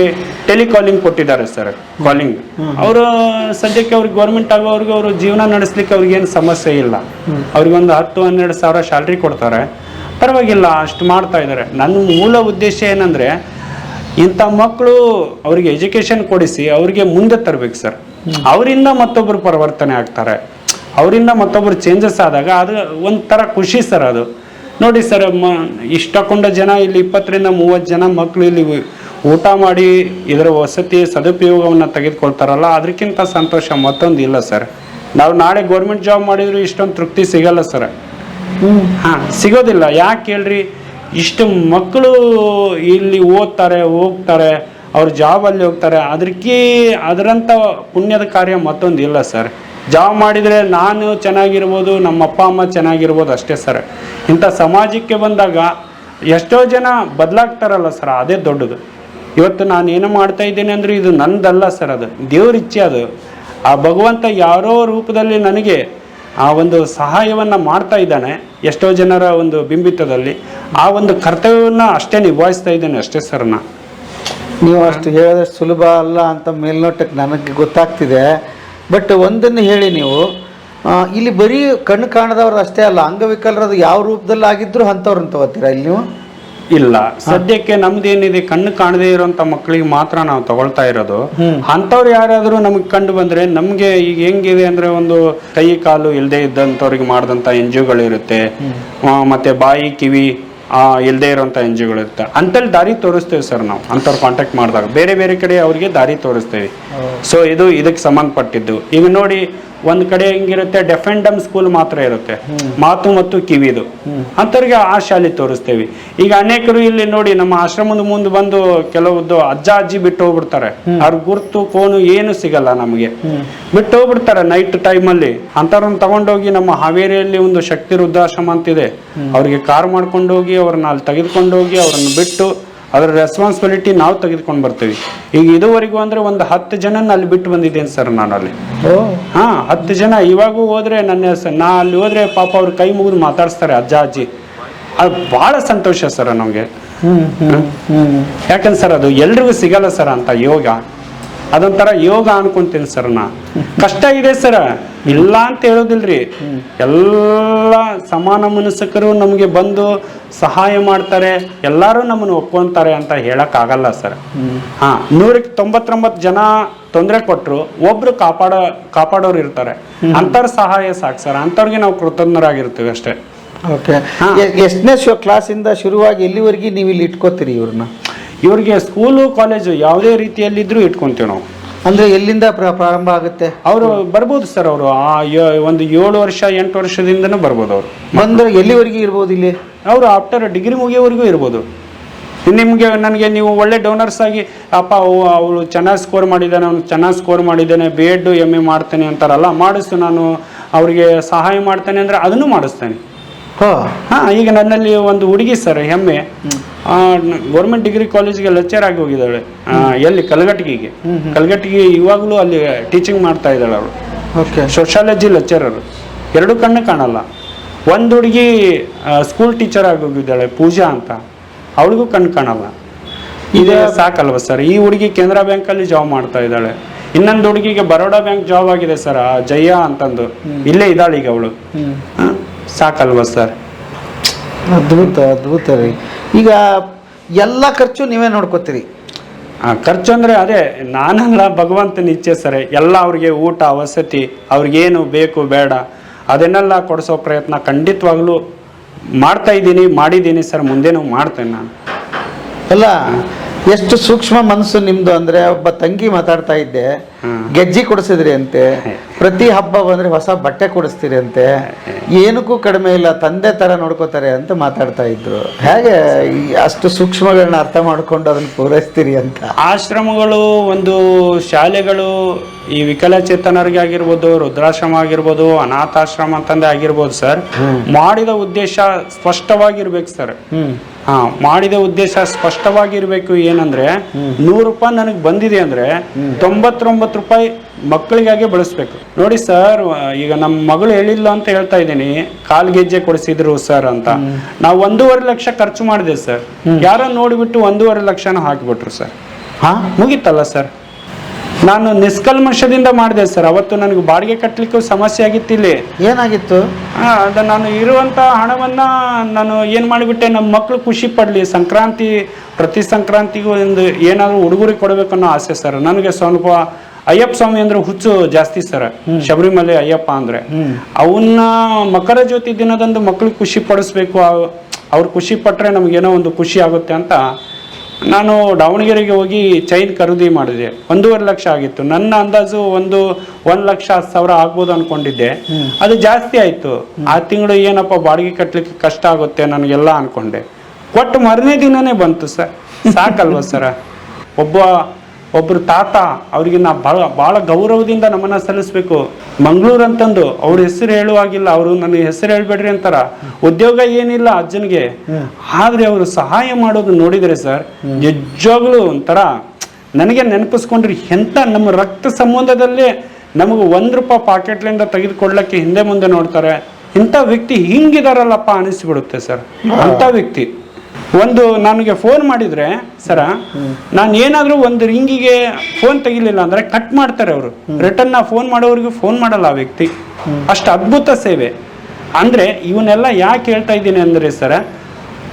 ಟೆಲಿಕಾಲಿಂಗ್ ಕೊಟ್ಟಿದ್ದಾರೆ ಸರ್, ಕಾಲಿಂಗ್. ಅವರು ಸದ್ಯಕ್ಕೆ ಅವ್ರಿಗೆ ಗೌರ್ಮೆಂಟ್ ಆಗೋವ್ರಿಗೆ ಅವರು ಜೀವನ ನಡೆಸ್ಲಿಕ್ಕೆ ಅವ್ರಿಗೇನು ಸಮಸ್ಯೆ ಇಲ್ಲ. ಅವ್ರಿಗೊಂದು 10-12 ಸಾವಿರ ಸ್ಯಾಲ್ರಿ ಕೊಡ್ತಾರೆ, ಪರವಾಗಿಲ್ಲ, ಅಷ್ಟು ಮಾಡ್ತಾ ಇದ್ದಾರೆ. ನನ್ನ ಮೂಲ ಉದ್ದೇಶ ಏನಂದರೆ, ಇಂಥ ಮಕ್ಕಳು ಅವ್ರಿಗೆ ಎಜುಕೇಷನ್ ಕೊಡಿಸಿ ಅವ್ರಿಗೆ ಮುಂದೆ ತರಬೇಕು ಸರ್. ಅವರಿಂದ ಮತ್ತೊಬ್ಬರು ಪರಿವರ್ತನೆ ಆಗ್ತಾರೆ, ಅವರಿಂದ ಮತ್ತೊಬ್ಬರು ಚೇಂಜಸ್ ಆದಾಗ ಅದು ಒಂಥರ ಖುಷಿ ಸರ್. ಅದು ನೋಡಿ ಸರ್, ಇಷ್ಟಕೊಂಡ ಜನ ಇಲ್ಲಿ 20-30 ಜನ ಮಕ್ಕಳು ಇಲ್ಲಿ ಊಟ ಮಾಡಿ ಇದರ ವಸತಿ ಸದುಪಯೋಗವನ್ನು ತೆಗೆದುಕೊಳ್ತಾರಲ್ಲ, ಅದಕ್ಕಿಂತ ಸಂತೋಷ ಮತ್ತೊಂದು ಇಲ್ಲ ಸರ್. ನಾವು ನಾಳೆ ಗೌರ್ಮೆಂಟ್ ಜಾಬ್ ಮಾಡಿದ್ರು ಇಷ್ಟೊಂದು ತೃಪ್ತಿ ಸಿಗಲ್ಲ ಸರ್. ಸಿಗೋದಿಲ್ಲ. ಯಾಕೆ ಹೇಳ್ರಿ, ಇಷ್ಟು ಮಕ್ಕಳು ಇಲ್ಲಿ ಓದ್ತಾರೆ, ಹೋಗ್ತಾರೆ, ಅವ್ರ ಜಾಬಲ್ಲಿ ಹೋಗ್ತಾರೆ, ಅದರಂಥ ಪುಣ್ಯದ ಕಾರ್ಯ ಮತ್ತೊಂದು ಇಲ್ಲ ಸರ್. ಜಾಬ್ ಮಾಡಿದರೆ ನಾನು ಚೆನ್ನಾಗಿರ್ಬೋದು, ನಮ್ಮ ಅಪ್ಪ ಅಮ್ಮ ಚೆನ್ನಾಗಿರ್ಬೋದು ಅಷ್ಟೇ ಸರ್. ಇಂಥ ಸಮಾಜಕ್ಕೆ ಬಂದಾಗ ಎಷ್ಟೋ ಜನ ಬದಲಾಗ್ತಾರಲ್ಲ ಸರ್, ಅದೇ ದೊಡ್ಡದು. ಇವತ್ತು ನಾನು ಏನು ಮಾಡ್ತಾ ಇದ್ದೇನೆ ಅಂದರೆ ಇದು ನನ್ನದಲ್ಲ ಸರ್, ಅದು ದೇವ್ರ ಇಚ್ಛೆ. ಅದು ಆ ಭಗವಂತ ಯಾರೋ ರೂಪದಲ್ಲಿ ನನಗೆ ಆ ಒಂದು ಸಹಾಯವನ್ನು ಮಾಡ್ತಾ ಇದ್ದಾನೆ, ಎಷ್ಟೋ ಜನರ ಒಂದು ಬಿಂಬಿತದಲ್ಲಿ. ಆ ಒಂದು ಕರ್ತವ್ಯವನ್ನು ಅಷ್ಟೇ ನಿಭಾಯಿಸ್ತಾ ಇದ್ದೇನೆ ಅಷ್ಟೇ ಸರ್. ನೀವು ಅಷ್ಟು ಹೇಳೋದಷ್ಟು ಸುಲಭ ಅಲ್ಲ ಅಂತ ಮೇಲ್ನೋಟಕ್ಕೆ ನನಗೆ ಗೊತ್ತಾಗ್ತಿದೆ. ಬಟ್ ಒಂದನ್ನು ಹೇಳಿ, ನೀವು ಇಲ್ಲಿ ಬರೀ ಕಣ್ಣು ಕಾಣದವ್ರು ಅಷ್ಟೇ ಅಲ್ಲ, ಅಂಗವಿಕಲರದು ಯಾವ ರೂಪದಲ್ಲಿ ಆಗಿದ್ರು ಅಂಥವ್ರನ್ನ ತಗೋತೀರಾ ಇಲ್ಲಿ ನೀವು? ಇಲ್ಲ, ಸದ್ಯಕ್ಕೆ ನಮ್ದೇನಿದೆ, ಕಣ್ಣು ಕಾಣದೇ ಇರುವಂತ ಮಕ್ಕಳಿಗೆ ಮಾತ್ರ ನಾವು ತಗೊಳ್ತಾ ಇರೋದು. ಅಂಥವ್ರು ಯಾರಾದರೂ ನಮಗೆ ಕಂಡು ಬಂದ್ರೆ, ನಮ್ಗೆ ಈಗ ಹೆಂಗಿದೆ ಅಂದ್ರೆ, ಒಂದು ಕೈ ಕಾಲು ಇಲ್ಲದೆ ಇದ್ದಂಥವ್ರಿಗೆ ಮಾಡಿದಂಥ NGOಗಳು ಇರುತ್ತೆ, ಮತ್ತೆ ಬಾಯಿ ಕಿವಿ ಇಲ್ಲದೆ ಇರುವಂಥ NGOಗಳು ಇರುತ್ತೆ. ಅಂತಲ್ಲಿ ದಾರಿ ತೋರಿಸ್ತೇವೆ ಸರ್ ನಾವು. ಅಂಥವ್ರು ಕಾಂಟ್ಯಾಕ್ಟ್ ಮಾಡಿದಾಗ ಬೇರೆ ಬೇರೆ ಕಡೆ ಅವರಿಗೆ ದಾರಿ ತೋರಿಸ್ತೇವೆ. ಸೊ ಇದಕ್ಕೆ ಸಂಬಂಧಪಟ್ಟಿದ್ದು. ಈಗ ನೋಡಿ, ಒಂದು ಕಡೆ ಹೆಂಗಿರುತ್ತೆ, ಡೆಫ್ ಅಂಡ್ ಡಮ್ ಸ್ಕೂಲ್ ಮಾತ್ರ ಇರುತ್ತೆ, ಮಾತು ಮತ್ತು ಕಿವಿದು. ಅಂಥವ್ರಿಗೆ ಆ ಶಾಲೆ ತೋರಿಸ್ತೇವೆ. ಈಗ ಅನೇಕರು ಇಲ್ಲಿ ನೋಡಿ, ನಮ್ಮ ಆಶ್ರಮದ ಮುಂದೆ ಬಂದು ಕೆಲವೊಂದು ಅಜ್ಜ ಅಜ್ಜಿ ಬಿಟ್ಟು ಹೋಗ್ಬಿಡ್ತಾರೆ. ಅವ್ರ ಗುರ್ತು ಫೋನು ಏನು ಸಿಗಲ್ಲ ನಮಗೆ, ಬಿಟ್ಟು ಹೋಗ್ಬಿಡ್ತಾರೆ ನೈಟ್ ಟೈಮಲ್ಲಿ. ಅಂಥವ್ರನ್ನ ತಗೊಂಡೋಗಿ ನಮ್ಮ ಹಾವೇರಿಯಲ್ಲಿ ಒಂದು ಶಕ್ತಿ ವೃದ್ಧಾಶ್ರಮ ಅಂತಿದೆ, ಅವ್ರಿಗೆ ಕಾರ್ ಮಾಡ್ಕೊಂಡು ಹೋಗಿ ಅವ್ರನ್ನ ಅಲ್ಲಿ ತೆಗೆದುಕೊಂಡೋಗಿ ಅವ್ರನ್ನ ಬಿಟ್ಟು ಅದರ ರೆಸ್ಪಾನ್ಸಿಬಿಲಿಟಿ ನಾವು ತೆಗೆದುಕೊಂಡು ಬರ್ತೀವಿ. ಈಗ ಇದುವರೆಗೂ ಅಂದ್ರೆ ಒಂದು 10 ಜನನ ಅಲ್ಲಿ ಬಿಟ್ಟು ಬಂದಿದ್ದೇನೆ ಸರ್ ನಾನು ಅಲ್ಲಿ. 10 ಜನ. ಇವಾಗೂ ಹೋದ್ರೆ ನಾ ಅಲ್ಲಿ ಹೋದ್ರೆ ಪಾಪ ಅವ್ರ ಕೈ ಮುಗಿದು ಮಾತಾಡಿಸ್ತಾರೆ ಅಜ್ಜ ಅಜ್ಜಿ. ಅದು ಬಹಳ ಸಂತೋಷ ಸರ್ ನಮಗೆ. ಯಾಕಂದ್ರೆ ಸರ್ ಅದು ಎಲ್ರಿಗೂ ಸಿಗಲ್ಲ ಸರ್ ಅಂತ ಯೋಗ. ಅದೊಂಥರ ಯೋಗ ಅನ್ಕೊಂತೀನಿ ಸರ್. ಕಷ್ಟ ಇದೆ ಸರ್, ಇಲ್ಲ ಅಂತ ಹೇಳೋದಿಲ್ರಿ. ಎಲ್ಲ ಸಮಾನ ಮನಸ್ಕರು ನಮಗೆ ಬಂದು ಸಹಾಯ ಮಾಡ್ತಾರೆ, ಎಲ್ಲರೂ ನಮ್ಮನ್ನು ಒಪ್ಕೊಂತಾರೆ ಅಂತ ಹೇಳಕ್ ಆಗಲ್ಲ ಸರ್. 100ಕ್ಕೆ 99 ಜನ ತೊಂದರೆ ಕೊಟ್ಟರು ಒಬ್ರು ಕಾಪಾಡೋರು ಇರ್ತಾರೆ. ಅಂಥವ್ರ ಸಹಾಯ ಸಾಕು ಸರ್. ಅಂಥವ್ರಿಗೆ ನಾವು ಕೃತಜ್ಞರಾಗಿರ್ತೀವಿ ಅಷ್ಟೇ. ಓಕೆ. ಎಷ್ಟನೇ ಕ್ಲಾಸಿಂದ ಶುರುವಾಗಿ ಎಲ್ಲಿವರೆಗೆ ನೀವು ಇಲ್ಲಿ ಇಟ್ಕೋತೀರಿ ಇವ್ರನ್ನ? ಇವ್ರಿಗೆ ಸ್ಕೂಲು ಕಾಲೇಜು ಯಾವುದೇ ರೀತಿಯಲ್ಲಿದ್ರೂ ಇಟ್ಕೊಂತೀವಿ ನಾವು. ಅಂದ್ರೆ ಎಲ್ಲಿಂದ ಪ್ರಾರಂಭ ಆಗುತ್ತೆ? ಅವರು ಬರ್ಬೋದು ಸರ್. ಅವರು ಒಂದು 7 ವರ್ಷ 8 ವರ್ಷದಿಂದನೂ ಬರ್ಬೋದು. ಅವರು ಬಂದ್ರೆ ಎಲ್ಲಿವರೆಗೆ ಇರ್ಬೋದು ಇಲ್ಲಿ? ಅವರು ಆಫ್ಟರ್ ಡಿಗ್ರಿ ಮುಗಿಯೋವರೆಗೂ ಇರ್ಬೋದು. ನನಗೆ ನೀವು ಒಳ್ಳೆ ಡೋನರ್ಸ್ ಆಗಿ, ಅಪ್ಪ ಅವಳು ಚೆನ್ನಾಗಿ ಸ್ಕೋರ್ ಮಾಡಿದ್ದಾನೆ, ಅವ್ನು ಚೆನ್ನಾಗಿ ಸ್ಕೋರ್ ಮಾಡಿದ್ದಾನೆ, B.Ed MA ಮಾಡ್ತೇನೆ ಅಂತಾರಲ್ಲ, ಮಾಡಿಸ್ತು, ನಾನು ಅವ್ರಿಗೆ ಸಹಾಯ ಮಾಡ್ತೇನೆ ಅಂದರೆ ಅದನ್ನು ಮಾಡಿಸ್ತೇನೆ. ಈಗ ನನ್ನಲ್ಲಿ ಒಂದು ಹುಡುಗಿ ಸರ್, ಹೆಮ್ಮೆ, ಗೌರ್ಮೆಂಟ್ ಡಿಗ್ರಿ ಕಾಲೇಜ್ಗೆ ಲೆಕ್ಚರ್ ಆಗಿ ಹೋಗಿದ್ದಾಳೆ. ಎಲ್ಲಿ? ಕಲ್ಗಟ್ಟಿಗೆ ಇವಾಗಲೂ ಅಲ್ಲಿ ಟೀಚಿಂಗ್ ಮಾಡ್ತಾ ಇದ್ದಾಳೆ ಅವಳು. Sociology lecturer. 2 ಕಣ್ಣು ಕಾಣಲ್ಲ. ಒಂದು ಹುಡುಗಿ ಸ್ಕೂಲ್ ಟೀಚರ್ ಆಗಿ ಹೋಗಿದ್ದಾಳೆ, ಪೂಜಾ ಅಂತ, ಅವಳಿಗೂ ಕಣ್ಣು ಕಾಣಲ್ಲ. ಇದೇ ಸಾಕಲ್ವ ಸರ್. ಈ ಹುಡುಗಿ ಕೆನರಾ ಬ್ಯಾಂಕಲ್ಲಿ ಜಾಬ್ ಮಾಡ್ತಾ ಇದ್ದಾಳೆ. ಇನ್ನೊಂದು ಹುಡುಗಿಗೆ ಬರೋಡಾ ಬ್ಯಾಂಕ್ ಜಾಬ್ ಆಗಿದೆ ಸರ್, ಜಯ ಅಂತಂದು, ಇಲ್ಲೇ ಇದ್ದಾಳೆ ಈಗ ಅವಳು. ಸಾಕಲ್ವ ಸರ್. ಅದ್ಭುತ ರೀ. ಈಗ ಎಲ್ಲ ಖರ್ಚು ನೀವೇ ನೋಡ್ಕೋತೀರಿ? ಖರ್ಚು ಅಂದರೆ ಅದೇ ನಾನಲ್ಲ, ಭಗವಂತನ ಇಚ್ಛೆ ಸರ್. ಎಲ್ಲ ಅವ್ರಿಗೆ ಊಟ ವಸತಿ, ಅವ್ರಿಗೇನು ಬೇಕು ಬೇಡ ಅದನ್ನೆಲ್ಲ ಕೊಡಿಸೋ ಪ್ರಯತ್ನ ಖಂಡಿತವಾಗ್ಲೂ ಮಾಡಿದ್ದೀನಿ ಸರ್. ಮುಂದೇನೂ ಮಾಡ್ತೇನೆ ನಾನು. ಅಲ್ಲ, ಎಷ್ಟು ಸೂಕ್ಷ್ಮ ಮನಸ್ಸು ನಿಮ್ದು ಅಂದ್ರೆ, ಒಬ್ಬ ತಂಗಿ ಮಾತಾಡ್ತಾ ಇದ್ದೆ, ಗೆಜ್ಜಿ ಕೊಡಿಸಿದ್ರಿ ಅಂತೆ, ಪ್ರತಿ ಹಬ್ಬ ಬಂದ್ರೆ ಹೊಸ ಬಟ್ಟೆ ಕೊಡಿಸ್ತೀರಿ ಅಂತೆ, ಏನಕ್ಕೂ ಕಡಿಮೆ ಇಲ್ಲ, ತಂದೆ ತರ ನೋಡ್ಕೋತಾರೆ ಅಂತ ಮಾತಾಡ್ತಾ ಇದ್ರು. ಹೇಗೆ ಅಷ್ಟು ಸೂಕ್ಷ್ಮಗಳನ್ನ ಅರ್ಥ ಮಾಡ್ಕೊಂಡು ಅದನ್ನ ಪೂರೈಸ್ತೀರಿ ಅಂತ? ಆಶ್ರಮಗಳು, ಒಂದು ಶಾಲೆಗಳು, ಈ ವಿಕಲಚೇತನರಿಗೆ ಆಗಿರ್ಬೋದು, ರುದ್ರಾಶ್ರಮ ಆಗಿರ್ಬೋದು, ಅನಾಥಾಶ್ರಮ ಅಂತಂದೇ ಆಗಿರ್ಬೋದು ಸರ್, ಮಾಡಿದ ಉದ್ದೇಶ ಸ್ಪಷ್ಟವಾಗಿರ್ಬೇಕು ಸರ್. ಮಾಡಿದ ಉದ್ದೇಶ ಸ್ಪಷ್ಟವಾಗಿರ್ಬೇಕು. ಏನಂದ್ರೆ 100 ರೂಪಾಯಿ ನನಗೆ ಬಂದಿದೆ ಅಂದ್ರೆ 99 ರೂಪಾಯಿ ಮಕ್ಕಳಿಗಾಗಿ ಬಳಸ್ಬೇಕು. ನೋಡಿ ಸರ್, ಈಗ ನಮ್ಮ ಮಗಳು ಹೇಳಿಲ್ಲ ಅಂತ ಹೇಳ್ತಾ ಇದ್ದೀನಿ, ಕಾಲ್ಗೆಜ್ಜೆ ಕೊಡಿಸಿದ್ರು ಸರ್ ಅಂತ. ನಾವು 1.5 ಲಕ್ಷ ಖರ್ಚು ಮಾಡಿದೆ ಸರ್. ಯಾರೋ ನೋಡಿಬಿಟ್ಟು 1.5 ಲಕ್ಷನ ಹಾಕಿಬಿಟ್ರು ಸರ್. ಮುಗೀತಲ್ಲ ಸರ್. ನಾನು ನಿಷ್ಕಲ್ಮಶದಿಂದ ಮಾಡಿದೆ ಸರ್. ಅವತ್ತು ನನಗೆ ಬಾಡಿಗೆ ಕಟ್ಟಲಿಕ್ಕೂ ಸಮಸ್ಯೆ ಆಗಿತ್ತು. ಇಲ್ಲಿ ಏನಾಗಿತ್ತು? ಅದು ನಾನು ಇರುವಂತ ಹಣವನ್ನ ನಾನು ಏನ್ ಮಾಡಿಬಿಟ್ಟೆ, ನಮ್ಮ ಮಕ್ಕಳು ಖುಷಿ ಪಡ್ಲಿ, ಪ್ರತಿ ಸಂಕ್ರಾಂತಿಗೂ ಒಂದು ಏನಾದ್ರು ಉಡುಗೊರೆ ಕೊಡಬೇಕನ್ನೋ ಆಸೆ ಸರ್. ನನಗೆ ಸ್ವಲ್ಪ ಅಯ್ಯಪ್ಪ ಸ್ವಾಮಿ ಅಂದ್ರೆ ಹುಚ್ಚು ಜಾಸ್ತಿ ಸರ್. ಶಬರಿಮಲೆ ಅಯ್ಯಪ್ಪ ಅಂದ್ರೆ ಅವನ್ನ ಮಕರ ಜ್ಯೋತಿ ದಿನದಂದು ಮಕ್ಕಳು ಖುಷಿ ಪಡಿಸ್ಬೇಕು. ಅವ್ರು ಖುಷಿ ಪಟ್ರೆ ನಮಗೇನೋ ಒಂದು ಖುಷಿ ಆಗುತ್ತೆ ಅಂತ ನಾನು ದಾವಣಗೆರೆಗೆ ಹೋಗಿ ಚೈನ್ ಖರೀದಿ ಮಾಡಿದೆ. 1.5 ಲಕ್ಷ ಆಗಿತ್ತು. ನನ್ನ ಅಂದಾಜು 1,10,000 ಆಗ್ಬೋದು ಅನ್ಕೊಂಡಿದ್ದೆ. ಅದು ಜಾಸ್ತಿ ಆಯ್ತು. ಆ ತಿಂಗಳು ಏನಪ್ಪ ಬಾಡಿಗೆ ಕಟ್ಲಿಕ್ಕೆ ಕಷ್ಟ ಆಗುತ್ತೆ ನನಗೆಲ್ಲ ಅನ್ಕೊಂಡೆ. ಕೊಟ್ಟು ಮರನೇ ದಿನನೇ ಬಂತು ಸರ್. ಸಾಕಲ್ವ ಸರ? ಒಬ್ರು ತಾತ, ಅವ್ರಿಗೆ ನಾ ಭಾಳ ಗೌರವದಿಂದ ನಮ್ಮನ್ನ ಸಲ್ಲಿಸ್ಬೇಕು. ಮಂಗಳೂರು ಅಂತಂದು ಅವ್ರ ಹೆಸರು ಹೇಳುವಾಗಿಲ್ಲ. ಅವರು ನನಗೆ ಹೆಸರು ಹೇಳ್ಬೇಡ್ರಿ ಅಂತಾರ. ಉದ್ಯೋಗ ಏನಿಲ್ಲ ಅಜ್ಜನಿಗೆ, ಆದ್ರೆ ಅವರು ಸಹಾಯ ಮಾಡೋದು ನೋಡಿದ್ರೆ ಸರ್ ನಿಜವಾಗ್ಲೂ ಒಂಥರ ನನಗೆ ನೆನಪಿಸ್ಕೊಂಡ್ರಿ. ಎಂತ ನಮ್ಮ ರಕ್ತ ಸಂಬಂಧದಲ್ಲೇ ನಮಗೆ 1 ರೂಪಾಯಿ ಪಾಕೆಟ್ಲಿಂದ ತೆಗೆದುಕೊಳ್ಳಕ್ಕೆ ಹಿಂದೆ ಮುಂದೆ ನೋಡ್ತಾರೆ. ಇಂಥ ವ್ಯಕ್ತಿ ಹಿಂಗಿದಾರಲ್ಲಪ್ಪ ಅನಿಸ್ಬಿಡುತ್ತೆ ಸರ್. ಅಂತ ವ್ಯಕ್ತಿ ನನಗೆ ಫೋನ್ ಮಾಡಿದ್ರೆ ಸರ, ನಾನು ಏನಾದರೂ ಒಂದು ರಿಂಗಿಗೆ ಫೋನ್ ತೆಗಿಲಿಲ್ಲ ಅಂದ್ರೆ ಕಟ್ ಮಾಡ್ತಾರೆ ಅವರು. ರಿಟರ್ನ್ ನಾ ಫೋನ್ ಮಾಡೋರಿಗೆ ಫೋನ್ ಮಾಡಲ್ಲ ಆ ವ್ಯಕ್ತಿ. ಅಷ್ಟು ಅದ್ಭುತ ಸೇವೆ. ಅಂದ್ರೆ ಇವನ್ನೆಲ್ಲ ಯಾಕೆ ಹೇಳ್ತಾ ಇದ್ದೀನಿ ಅಂದ್ರೆ ಸರ,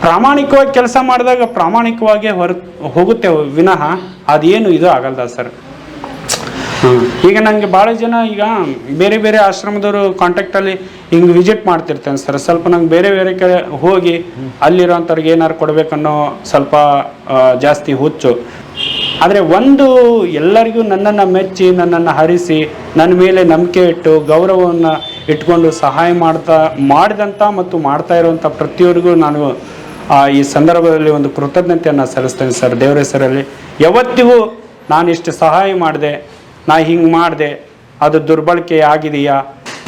ಪ್ರಾಮಾಣಿಕವಾಗಿ ಕೆಲಸ ಮಾಡಿದಾಗ ಪ್ರಾಮಾಣಿಕವಾಗಿ ಹೋಗುತ್ತೆ ವಿನಃ ಅದೇನು ಇದು ಆಗಲ್ಲ ಸರ್. ಈಗ ನನಗೆ ಭಾಳ ಜನ ಈಗ ಬೇರೆ ಬೇರೆ ಆಶ್ರಮದವರು ಕಾಂಟ್ಯಾಕ್ಟಲ್ಲಿ ಹಿಂಗೆ ವಿಸಿಟ್ ಮಾಡ್ತಿರ್ತೇನೆ ಸರ್. ಸ್ವಲ್ಪ ನಂಗೆ ಬೇರೆ ಬೇರೆ ಕಡೆ ಹೋಗಿ ಅಲ್ಲಿರೋಂಥವ್ರಿಗೆ ಏನಾರು ಕೊಡಬೇಕನ್ನೋ ಸ್ವಲ್ಪ ಜಾಸ್ತಿ ಹುಚ್ಚು. ಆದರೆ ಎಲ್ಲರಿಗೂ ನನ್ನನ್ನು ಮೆಚ್ಚಿ, ನನ್ನನ್ನು ಹರಿಸಿ, ನನ್ನ ಮೇಲೆ ನಂಬಿಕೆ ಇಟ್ಟು, ಗೌರವವನ್ನು ಇಟ್ಕೊಂಡು ಸಹಾಯ ಮಾಡಿದಂಥ ಮತ್ತು ಮಾಡ್ತಾ ಇರುವಂಥ ಪ್ರತಿಯೊಬ್ಬರಿಗೂ ನಾನು ಈ ಸಂದರ್ಭದಲ್ಲಿ ಒಂದು ಕೃತಜ್ಞತೆಯನ್ನು ಸಲ್ಲಿಸ್ತೇನೆ ಸರ್. ದೇವರ ಹೆಸರಲ್ಲಿ ಯಾವತ್ತಿಗೂ ನಾನು ಇಷ್ಟು ಸಹಾಯ ಮಾಡಿದೆ, ನಾ ಹಿಂಗೆ ಮಾಡಿದೆ, ಅದು ದುರ್ಬಳಕೆ ಆಗಿದೆಯಾ,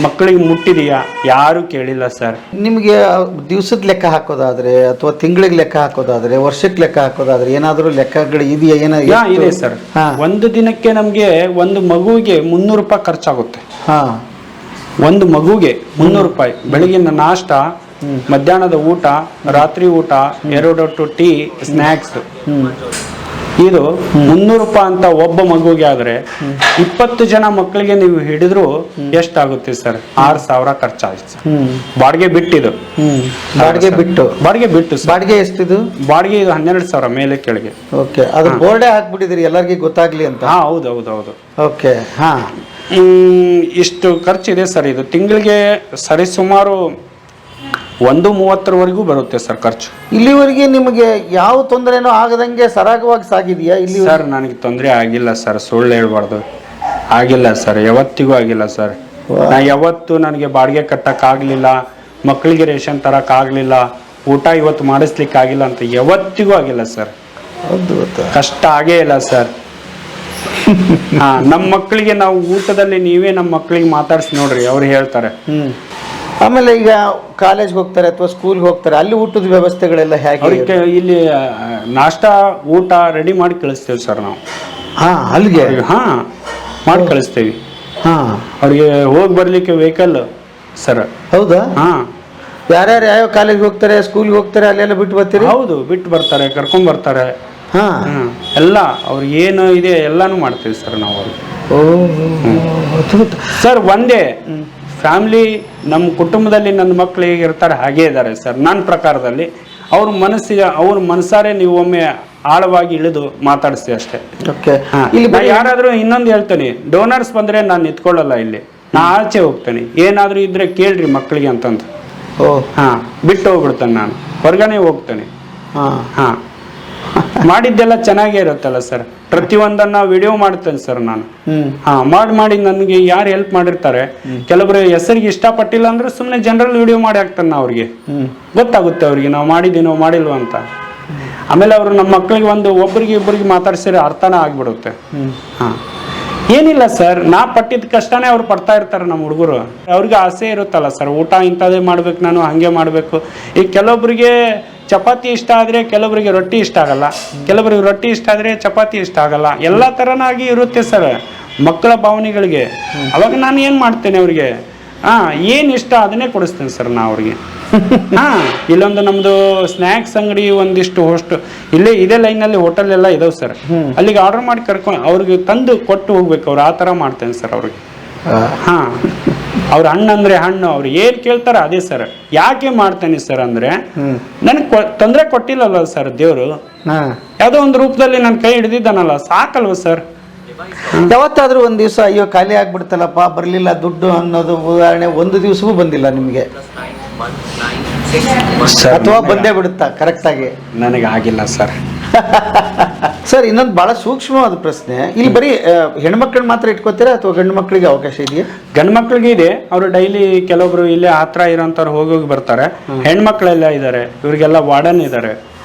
ಮಕ್ಕಳಿಗೆ ಮುಟ್ಟಿದೆಯಾ, ಯಾರೂ ಕೇಳಿಲ್ಲ ಸರ್. ನಿಮಗೆ ದಿವಸದ ಲೆಕ್ಕ ಹಾಕೋದಾದ್ರೆ ಅಥವಾ ತಿಂಗಳಿಗೆ ಲೆಕ್ಕ ಹಾಕೋದಾದ್ರೆ, ವರ್ಷಕ್ಕೆ ಲೆಕ್ಕ ಹಾಕೋದಾದ್ರೆ ಏನಾದರೂ ಲೆಕ್ಕಗಳು ಇದೆಯಾ? ಇದೆ ಸರ್. ಒಂದು ದಿನಕ್ಕೆ ನಮಗೆ ಒಂದು ಮಗುವಿಗೆ 300 ರೂಪಾಯಿ ಖರ್ಚಾಗುತ್ತೆ. ಒಂದು ಮಗುಗೆ 300 ರೂಪಾಯಿ. ಬೆಳಗಿನ ನಾಷ್ಟ, ಮಧ್ಯಾಹ್ನದ ಊಟ, ರಾತ್ರಿ ಊಟ, 2 ಹೊತ್ತು ಟೀ, ಸ್ನ್ಯಾಕ್ಸ್. ಇದು 300 ರೂಪಾಯಿ ಅಂತ ಒಬ್ಬ ಮಗುಗೆ ಆದ್ರೆ 20 ಜನ ಮಕ್ಕಳಿಗೆ ನೀವು ಹಿಡಿದ್ರು ಎಷ್ಟಾಗುತ್ತೆ ಸರ್? 6,000 ಖರ್ಚಾಗುತ್ತೆ. ಬಾಡಿಗೆ ಬಿಟ್ಟಿದು. ಬಾಡಿಗೆ ಬಿಟ್ಟು ಬಾಡಿಗೆ ಎಷ್ಟಿದು? ಬಾಡಿಗೆ ಇದು 12,000 ಮೇಲೆ ಕೆಳಗೆ. ಓಕೆ, ಅದು ಬೋರ್ಡೇ ಹಾಕ್ಬಿಟ್ಟಿದ್ರಿ ಎಲ್ಲರಿಗೂ ಗೊತ್ತಾಗ್ಲಿ ಅಂತ. ಹೌದು. ಓಕೆ, ಇಷ್ಟು ಖರ್ಚಿದೆ ಸರ್. ಇದು ತಿಂಗಳಿಗೆ ಸರಿಸುಮಾರು 130 ಬರುತ್ತೆ ಸರ್ ಖರ್ಚು. ಇಲ್ಲಿವರೆಗೆ ನಿಮಗೆ ಯಾವ ತೊಂದರೆನೂ ಆಗದಂಗೆ ಸರಾಗವಾಗಿ ಸಾಗಿದೆಯಾ? ಇಲ್ಲಿ ಸರ್ ನನಗೆ ತೊಂದರೆ ಆಗಿಲ್ಲ ಸರ್, ಸುಳ್ಳು ಹೇಳ್ಬಾರ್ದು. ಆಗಿಲ್ಲ ಸರ್, ಯಾವತ್ತಿಗೂ ಆಗಿಲ್ಲ ಸರ್. ಯಾವತ್ತು ನನಗೆ ಬಾಡಿಗೆ ಕಟ್ಟಕ್ಕಾಗಲಿಲ್ಲ, ಮಕ್ಕಳಿಗೆ ರೇಷನ್ ತರಕ್ಕಾಗಲಿಲ್ಲ, ಊಟ ಇವತ್ತು ಮಾಡಿಸ್ಲಿಕ್ಕೆ ಆಗಿಲ್ಲ ಅಂತ ಯಾವತ್ತಿಗೂ ಆಗಿಲ್ಲ ಸರ್. ಕಷ್ಟ ಆಗೇ ಇಲ್ಲ ಸರ್. ನಮ್ಮ ಮಕ್ಕಳಿಗೆ ನಾವು ಊಟದಲ್ಲಿ ನೀವೇ ನಮ್ಮ ಮಕ್ಕಳಿಗೆ ಮಾತಾಡ್ಸಿ ನೋಡ್ರಿ, ಅವ್ರು ಹೇಳ್ತಾರೆ. ಆಮೇಲೆ ಈಗ ಕಾಲೇಜ್ ಹೋಗ್ತಾರೆ ಅಥವಾ ಸ್ಕೂಲ್ಗೆ ಹೋಗ್ತಾರೆ, ಅಲ್ಲಿ ಊಟದ ವ್ಯವಸ್ಥೆಗಳೆಲ್ಲ ಹೇಗೆ? ಅವ್ರಿಗೆ ಇಲ್ಲಿ ನಾಷ್ಟ ಊಟ ರೆಡಿ ಮಾಡಿ ಕಳಿಸ್ತೇವೆ ಸರ್ ನಾವು. ಅಲ್ಲಿಗೆ ಮಾಡಿ ಕಳಿಸ್ತೇವೆ. ಅವ್ರಿಗೆ ಹೋಗಿ ಬರ್ಲಿಕ್ಕೆ ವೆಹಿಕಲ್ ಸರ್. ಹೌದಾ? ಯಾರ್ಯಾರು ಯಾವ ಕಾಲೇಜ್ ಹೋಗ್ತಾರೆ, ಸ್ಕೂಲ್ಗೆ ಹೋಗ್ತಾರೆ, ಅಲ್ಲೆಲ್ಲ ಬಿಟ್ಟು ಬರ್ತೀರಿ? ಹೌದು, ಬಿಟ್ಟು ಬರ್ತಾರೆ, ಕರ್ಕೊಂಡ್ ಬರ್ತಾರೆ. ಎಲ್ಲ ಅವ್ರಿಗೆ ಏನು ಇದೆ ಎಲ್ಲಾನು ಮಾಡ್ತೀವಿ ಸರ್ ನಾವು ಅವ್ರಿಗೆ. ಸರ್ ಒಂದೇ ಫ್ಯಾಮಿಲಿ, ನಮ್ಮ ಕುಟುಂಬದಲ್ಲಿ ನನ್ನ ಮಕ್ಕಳು ಹೇಗಿರ್ತಾರೆ ಹಾಗೇ ಇದ್ದಾರೆ ಸರ್. ನನ್ನ ಪ್ರಕಾರದಲ್ಲಿ ಅವ್ರ ಮನಸಾರೆ ನೀವು ಒಮ್ಮೆ ಆಳವಾಗಿ ಇಳಿದು ಮಾತಾಡಿಸಿ ಅಷ್ಟೇ. ಯಾರಾದ್ರೂ ಇನ್ನೊಂದು ಹೇಳ್ತೇನೆ, ಡೋನರ್ಸ್ ಬಂದ್ರೆ ನಾನು ನಿಂತ್ಕೊಳ್ಳಲ್ಲ ಇಲ್ಲಿ, ನಾ ಆಚೆ ಹೋಗ್ತೇನೆ. ಏನಾದ್ರೂ ಇದ್ರೆ ಕೇಳ್ರಿ ಮಕ್ಕಳಿಗೆ ಅಂತಂದು ಬಿಟ್ಟು ಹೋಗ್ಬಿಡ್ತೇನೆ. ನಾನು ಹೊರಗನೆ ಹೋಗ್ತೇನೆ. ಮಾಡಿದ್ದೆಲ್ಲ ಚೆನ್ನಾಗೇ ಇರುತ್ತಲ್ಲ ಸರ್. ಪ್ರತಿಯೊಂದನ್ನ ವಿಡಿಯೋ ಮಾಡ್ತೇನೆ ಸರ್ ನಾನು. ಮಾಡಿ ನನಗೆ ಯಾರು ಹೆಲ್ಪ್ ಮಾಡಿರ್ತಾರೆ, ಕೆಲವರು ಹೆಸರಿಗೆ ಇಷ್ಟಪಟ್ಟಿಲ್ಲ ಅಂದ್ರೆ ಸುಮ್ಮನೆ ಜನರಲ್ ವಿಡಿಯೋ ಮಾಡಿ ಹಾಕ್ತಾನೆ. ಅವ್ರಿಗೆ ಗೊತ್ತಾಗುತ್ತೆ ಅವ್ರಿಗೆ ನಾವು ಮಾಡಿದ್ದೀನೋ ಮಾಡಿಲ್ವ ಅಂತ. ಆಮೇಲೆ ಅವರು ನಮ್ಮ ಮಕ್ಕಳಿಗೆ ಒಬ್ಬರಿಗೆ ಇಬ್ಬರಿಗೆ ಮಾತಾಡ್ಸಿದ್ರೆ ಅರ್ಥನ ಆಗ್ಬಿಡುತ್ತೆ. ಏನಿಲ್ಲ ಸರ್, ನಾ ಪಟ್ಟಿದ ಕಷ್ಟನೇ ಅವ್ರು ಪಡ್ತಾ ಇರ್ತಾರೆ ನಮ್ಮ ಹುಡುಗರು. ಅವ್ರಿಗೆ ಆಸೆ ಇರುತ್ತಲ್ಲ ಸರ್, ಊಟ ಇಂಥದೇ ಮಾಡ್ಬೇಕು, ನಾನು ಹಂಗೆ ಮಾಡ್ಬೇಕು. ಈಗ ಕೆಲವೊಬ್ರಿಗೆ ಚಪಾತಿ ಇಷ್ಟ ಆದ್ರೆ ಕೆಲವರಿಗೆ ರೊಟ್ಟಿ ಇಷ್ಟ ಆಗಲ್ಲ, ಕೆಲವರಿಗೆ ರೊಟ್ಟಿ ಇಷ್ಟ ಆದ್ರೆ ಚಪಾತಿ ಇಷ್ಟ ಆಗಲ್ಲ. ಎಲ್ಲ ತರನಾಗಿ ಇರುತ್ತೆ ಸರ್ ಮಕ್ಕಳ ಭಾವನೆಗಳಿಗೆ. ಅವಾಗ ನಾನು ಏನ್ ಮಾಡ್ತೇನೆ ಅವ್ರಿಗೆ ಏನ್ ಇಷ್ಟ ಅದನ್ನೇ ಕೊಡಿಸ್ತೇನೆ ಸರ್ ನಾ ಅವ್ರಿಗೆ. ಇಲ್ಲೊಂದು ನಮ್ದು ಸ್ನ್ಯಾಕ್ಸ್ ಅಂಗಡಿ ಒಂದಿಷ್ಟು ಇಲ್ಲೇ ಇದೇ ಲೈನ್ ನಲ್ಲಿ ಹೋಟೆಲ್ ಎಲ್ಲ ಇದಾವ್ ಸರ್. ಅಲ್ಲಿಗೆ ಆರ್ಡರ್ ಮಾಡಿ ಕರ್ಕೊಂಡು ಅವ್ರಿಗೆ ತಂದು ಕೊಟ್ಟು ಹೋಗ್ಬೇಕು. ಅವ್ರು ಆ ತರ ಮಾಡ್ತೇನೆ ಸರ್ ಅವ್ರಿಗೆ. ಅವ್ರ ಹಣ್ಣು ಅಂದ್ರೆ ಹಣ್ಣು, ಅವ್ರು ಏನ್ ಕೇಳ್ತಾರ ಅದೇ ಸರ್. ಯಾಕೆ ಮಾಡ್ತೇನೆ ಸರ್ ಅಂದ್ರೆ ನನಗ್ ತೊಂದರೆ ಕೊಟ್ಟಿಲ್ಲಲ್ಲ ಸರ್ ದೇವ್ರು, ಯಾವ್ದೋ ಒಂದು ರೂಪದಲ್ಲಿ ನನ್ನ ಕೈ ಹಿಡಿದಿದ್ದಾನಲ್ಲ, ಸಾಕಲ್ವ ಸರ್. ಯಾವತ್ತಾದ್ರೂ ಒಂದ್ ದಿವಸ ಅಯ್ಯೋ ಖಾಲಿ ಆಗ್ಬಿಡ್ತಲ್ಲಪ್ಪ ಬರ್ಲಿಲ್ಲ ದುಡ್ಡು ಅನ್ನೋದು ಉದಾಹರಣೆ ಒಂದು ದಿವಸವೂ ಬಂದಿಲ್ಲ ನಿಮ್ಗೆ? ಅಥವಾ ಬಂದೇ ಬಿಡುತ್ತಾ ಕರೆಕ್ಟ್ ಆಗಿ? ನನಗೆ ಆಗಿಲ್ಲ ಸರ್. ಸರ್ ಇನ್ನೊಂದು ಬಹಳ ಸೂಕ್ಷ್ಮವಾದ ಪ್ರಶ್ನೆ, ಇಲ್ಲಿ ಬರೀ ಹೆಣ್ಮಕ್ಳನ್ನ ಮಾತ್ರ ಇಟ್ಕೋತೀರಾ ಅಥವಾ ಗಂಡು ಮಕ್ಕಳಿಗೆ ಅವಕಾಶ ಇದೆಯಾ? ಗಂಡು ಮಕ್ಳಿಗೆ ಇದೆ. ಅವರು ಡೈಲಿ ಕೆಲವೊಬ್ರು ಇಲ್ಲೇ ಹತ್ರ ಇರೋಂಥವ್ರು ಹೋಗಿ ಬರ್ತಾರೆ. ಹೆಣ್ಮಕ್ಳೆಲ್ಲ ಇದ್ದಾರೆ, ಇವ್ರಿಗೆಲ್ಲ ವಾರ್ಡನ್ ಇದ್ದಾರೆ.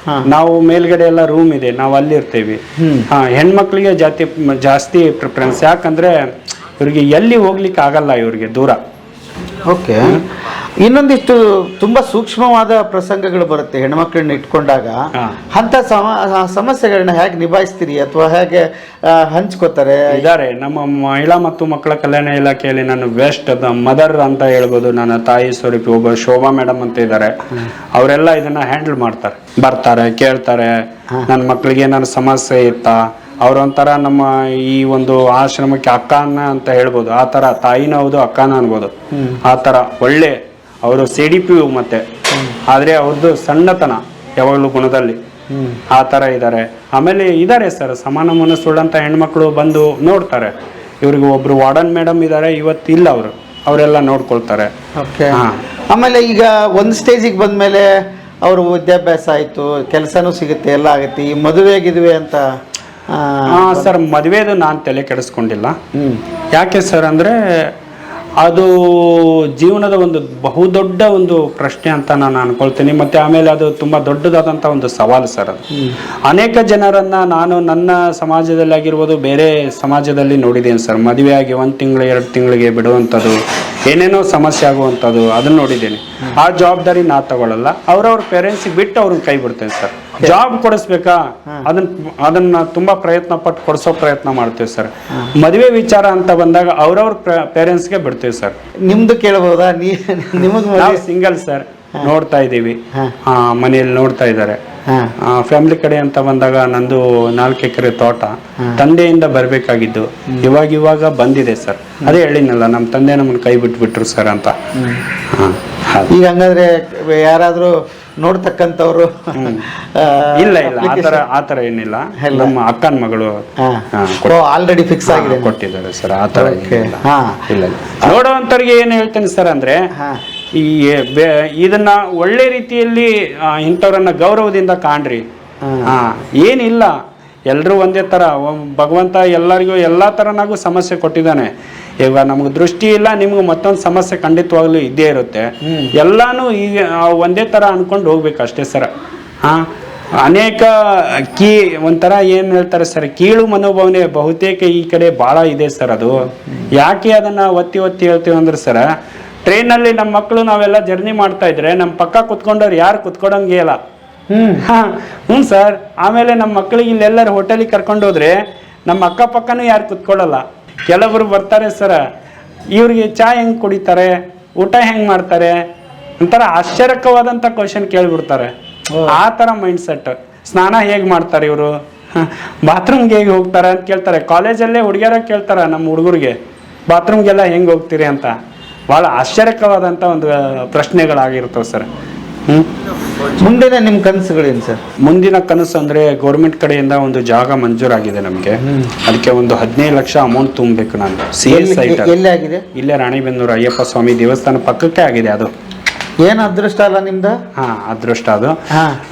ನಾವು ಮೇಲ್ಗಡೆ ಎಲ್ಲ ರೂಮ್ ಇದೆ, ನಾವು ಅಲ್ಲಿ ಇರ್ತೇವಿ. ಹೆಣ್ಮಕ್ಳಿಗೆ ಜಾಸ್ತಿ ಪ್ರಿಫರೆನ್ಸ್. ಯಾಕಂದ್ರೆ ಇವ್ರಿಗೆ ಎಲ್ಲಿ ಹೋಗ್ಲಿಕ್ಕೆ ಆಗಲ್ಲ, ಇವ್ರಿಗೆ ದೂರ. ಓಕೆ. ಇನ್ನೊಂದಿಷ್ಟು ತುಂಬಾ ಸೂಕ್ಷ್ಮವಾದ ಪ್ರಸಂಗಗಳು ಬರುತ್ತೆ ಹೆಣ್ಮಕ್ಳನ್ನ ಇಟ್ಕೊಂಡಾಗ. ಅಂತ ಸಮಸ್ಯೆಗಳನ್ನ ಹೇಗೆ ನಿಭಾಯಿಸ್ತೀರಿ ಅಥವಾ ಹೇಗೆ ಹಂಚ್ಕೋತಾರೆ? ಇದಾರೆ ನಮ್ಮ ಮಹಿಳಾ ಮತ್ತು ಮಕ್ಕಳ ಕಲ್ಯಾಣ ಇಲಾಖೆಯಲ್ಲಿ ನಾನು ಬೆಸ್ಟ್ ಮದರ್ ಅಂತ ಹೇಳ್ಬೋದು. ನನ್ನ ತಾಯಿ ಸ್ವರೂಪಿ ಒಬ್ಬ ಶೋಭಾ ಮೇಡಮ್ ಅಂತ ಇದ್ದಾರೆ. ಅವರೆಲ್ಲ ಇದನ್ನ ಹ್ಯಾಂಡಲ್ ಮಾಡ್ತಾರೆ. ಬರ್ತಾರೆ, ಕೇಳ್ತಾರೆ ನನ್ನ ಮಕ್ಕಳಿಗೆ ಏನಾದ್ರು ಸಮಸ್ಯೆ ಇತ್ತಾ. ಅವ್ರೊಂಥರ ನಮ್ಮ ಈ ಒಂದು ಆಶ್ರಮಕ್ಕೆ ಅಕ್ಕನ ಅಂತ ಹೇಳ್ಬೋದು. ಆ ತರ ತಾಯಿನೂ ಹೌದು, ಅಕ್ಕನ ಅನ್ಬೋದು. ಆ ತರ ಒಳ್ಳೆ ಅವರು CDP ಮತ್ತೆ, ಆದ್ರೆ ಅವ್ರದ್ದು ಸಣ್ಣತನ ಯಾವಾಗಲೂ ಗುಣದಲ್ಲಿ ಆ ತರ ಇದ್ದಾರೆ. ಆಮೇಲೆ ಇದಾರೆ ಸರ್ ಸಮಾನ ಮನಸ್ಸುಳ್ಳಂತ ಹೆಣ್ಮಕ್ಳು ಬಂದು ನೋಡ್ತಾರೆ. ಇವ್ರಿಗೆ ಒಬ್ರು ವಾರ್ಡನ್ ಮೇಡಮ್ ಇದ್ದಾರೆ, ಇವತ್ತಿಲ್ಲ ಅವರು, ಅವರೆಲ್ಲ ನೋಡ್ಕೊಳ್ತಾರೆ. ಆಮೇಲೆ ಈಗ ಒಂದು ಸ್ಟೇಜಿಗೆ ಬಂದ್ಮೇಲೆ ಅವರು ವಿದ್ಯಾಭ್ಯಾಸ ಆಯ್ತು, ಕೆಲಸನೂ ಸಿಗುತ್ತೆ, ಎಲ್ಲ ಆಗುತ್ತೆ. ಈ ಮದುವೆ ಅಂತ ಸರ್ ಮದುವೆದು ನಾನು ತಲೆ ಕೆಡಿಸ್ಕೊಂಡಿಲ್ಲ. ಯಾಕೆ ಸರ್ ಅಂದ್ರೆ ಅದು ಜೀವನದ ಒಂದು ಬಹುದೊಡ್ಡ ಒಂದು ಪ್ರಶ್ನೆ ಅಂತ ನಾನು ಅನ್ಕೊಳ್ತೀನಿ. ಮತ್ತೆ ಆಮೇಲೆ ಅದು ತುಂಬಾ ದೊಡ್ಡದಾದಂತ ಒಂದು ಸವಾಲು ಸರ್. ಅದು ಅನೇಕ ಜನರನ್ನ ನಾನು ನನ್ನ ಸಮಾಜದಲ್ಲಿ ಆಗಿರ್ಬೋದು, ಬೇರೆ ಸಮಾಜದಲ್ಲಿ ನೋಡಿದ್ದೇನೆ ಸರ್. ಮದುವೆ ಆಗಿ 1 ತಿಂಗಳು 2 ತಿಂಗಳಿಗೆ ಬಿಡುವಂಥದ್ದು, ಏನೇನೋ ಸಮಸ್ಯೆ ಆಗುವಂಥದ್ದು ಅದನ್ನ ನೋಡಿದ್ದೇನೆ. ಆ ಜವಾಬ್ದಾರಿ ನಾ ತಗೊಳ್ಳಲ್ಲ, ಅವ್ರವ್ರ ಪೇರೆಂಟ್ಸಿಗೆ ಬಿಟ್ಟು ಅವ್ರನ್ನ ಕೈ ಬಿಡ್ತೇನೆ ಸರ್. ಜಾಬ್ ಕೊಡಿಸ್ಬೇಕಾ ಅದನ್ನ ತುಂಬಾ ಪ್ರಯತ್ನ ಪಟ್ಟು ಕೊಡಿಸೋ ಪ್ರಯತ್ನ ಮಾಡ್ತೇವೆ ಸರ್. ಮದುವೆ ವಿಚಾರ ಅಂತ ಬಂದಾಗ ಅವ್ರವ್ರ ಪೇರೆಂಟ್ಸ್ಗೆ ಬಿಡ್ತೇವೆ ಸರ್. ನಿಮ್ದು ಕೇಳಬಹುದಾ? ನಾವು ಸಿಂಗಲ್ ಸರ್, ನೋಡ್ತಾ ಇದ್ದೀವಿ, ಮನೆಯಲ್ಲಿ ನೋಡ್ತಾ ಇದ್ದಾರೆ. ಫ್ಯಾಮಿಲಿ ಕಡೆ ಅಂತ ಬಂದಾಗ ನಂದು 4 ಎಕರೆ ತೋಟ ತಂದೆಯಿಂದ ಬರ್ಬೇಕಾಗಿದ್ದು ಇವಾಗ ಬಂದಿದೆ ಸರ್. ಅದೇ ಹೇಳಿನಲ್ಲ, ನಮ್ಮ ತಂದೆ ನಮ್ಮನ್ನ ಕೈ ಬಿಟ್ಬಿಟ್ರು ಸರ್ ಅಂತ. ಈಗ ಹಂಗಾದ್ರೆ ಯಾರಾದ್ರೂ ನೋಡ್ತಕ್ಕಂಥವ್ರು? ಇಲ್ಲ ಆತರ ಏನಿಲ್ಲ. ನಮ್ಮ ಅಕ್ಕನ ಮಗಳು ಆಲ್ರೆಡಿ ಫಿಕ್ಸ್ ಆಗಿದೆ, ಕೊಟ್ಟಿದ್ದಾರೆ ಸರ್. ಆತರ ಇಲ್ಲ. ನೋಡುವಂತವ್ರಿಗೆ ಏನ್ ಹೇಳ್ತೇನೆ ಸರ್ ಅಂದ್ರೆ, ಈ ಇದನ್ನ ಒಳ್ಳೆ ರೀತಿಯಲ್ಲಿ ಇಂಥವ್ರನ್ನ ಗೌರವದಿಂದ ಕಾಣ್ರಿ. ಏನಿಲ್ಲ, ಎಲ್ರೂ ಒಂದೇ ತರ. ಭಗವಂತ ಎಲ್ಲರಿಗೂ ಎಲ್ಲಾ ತರನಾಗೂ ಸಮಸ್ಯೆ ಕೊಟ್ಟಿದ್ದಾನೆ. ಇವಾಗ ನಮ್ಗೆ ದೃಷ್ಟಿ ಇಲ್ಲ, ನಿಮ್ಗೆ ಮತ್ತೊಂದು ಸಮಸ್ಯೆ ಖಂಡಿತವಾಗ್ಲೂ ಇದ್ದೇ ಇರುತ್ತೆ. ಎಲ್ಲಾನು ಈಗ ಒಂದೇ ತರ ಅನ್ಕೊಂಡು ಹೋಗ್ಬೇಕು ಅಷ್ಟೇ ಸರ್. ಅನೇಕ ಒಂಥರ ಏನ್ ಹೇಳ್ತಾರೆ ಸರ್, ಕೀಳು ಮನೋಭಾವನೆ ಬಹುತೇಕ ಈ ಕಡೆ ಬಹಳ ಇದೆ ಸರ್. ಅದು ಯಾಕೆ ಅದನ್ನ ಒತ್ತಿ ಹೇಳ್ತೀವಿ ಅಂದ್ರೆ ಸರ್, ಟ್ರೈನಲ್ಲಿ ನಮ್ಮ ಮಕ್ಕಳು ನಾವೆಲ್ಲ ಜರ್ನಿ ಮಾಡ್ತಾ ಇದ್ರೆ ನಮ್ಮ ಪಕ್ಕ ಕುತ್ಕೊಂಡವ್ರು ಯಾರು ಕುತ್ಕೊಡಂಗೇ ಇಲ್ಲ. ಹ್ಞೂ ಸರ್. ಆಮೇಲೆ ನಮ್ಮ ಮಕ್ಕಳಿಗೆ ಇಲ್ಲೆಲ್ಲರೂ ಹೋಟೆಲಿಗೆ ಕರ್ಕೊಂಡು ಹೋದ್ರೆ ನಮ್ಮ ಅಕ್ಕಪಕ್ಕನೂ ಯಾರು ಕುತ್ಕೊಳ್ಳಲ್ಲ. ಕೆಲವರು ಬರ್ತಾರೆ ಸರ್, ಇವ್ರಿಗೆ ಚಾ ಹೆಂಗ್ ಕುಡಿತಾರೆ, ಊಟ ಹೆಂಗ್ ಮಾಡ್ತಾರೆ, ಒಂಥರ ಆಶ್ಚರ್ಯಕವಾದಂತ ಕ್ವಶನ್ ಕೇಳ್ಬಿಡ್ತಾರೆ. ಆ ತರ ಮೈಂಡ್ ಸೆಟ್. ಸ್ನಾನ ಹೇಗ್ ಮಾಡ್ತಾರೆ ಇವರು, ಬಾತ್ರೂಮ್ಗೆ ಹೇಗೆ ಹೋಗ್ತಾರೆ ಅಂತ ಕೇಳ್ತಾರೆ. ಕಾಲೇಜಲ್ಲೇ ಹುಡುಗಿಯರ ಕೇಳ್ತಾರ ನಮ್ಮ ಹುಡುಗರಿಗೆ, ಬಾತ್ರೂಮ್ಗೆಲ್ಲ ಹೆಂಗ್ ಹೋಗ್ತೀರಿ ಅಂತ. ಬಹಳ ಆಶ್ಚರ್ಯಕವಾದಂತ ಒಂದು ಪ್ರಶ್ನೆಗಳಾಗಿರ್ತವೆ ಸರ್. ಮುಂದಿನ ನಿಮ್ಮ ಕನಸುಗಳೇನು ಸರ್? ಮುಂದಿನ ಕನಸು ಅಂದ್ರೆ ಗೌರ್ಮೆಂಟ್ ಕಡೆಯಿಂದ ಒಂದು ಜಾಗ ಮಂಜೂರಾಗಿದೆ ನಮ್ಗೆ. ಅದಕ್ಕೆ ಒಂದು 15 ಲಕ್ಷ ಅಮೌಂಟ್ ತುಂಬಬೇಕು. ನಾನು CS ಸೈಟ್ ಇಲ್ಲೇ ರಾಣಿಬೆನ್ನೂರು ಅಯ್ಯಪ್ಪ ಸ್ವಾಮಿ ದೇವಸ್ಥಾನ ಪಕ್ಕಕ್ಕೆ ಆಗಿದೆ. ಅದು ಏನ್ ಅದೃಷ್ಟ ಅಲ್ಲ ನಿಮ್ದು? ಅದೃಷ್ಟ ಅದು.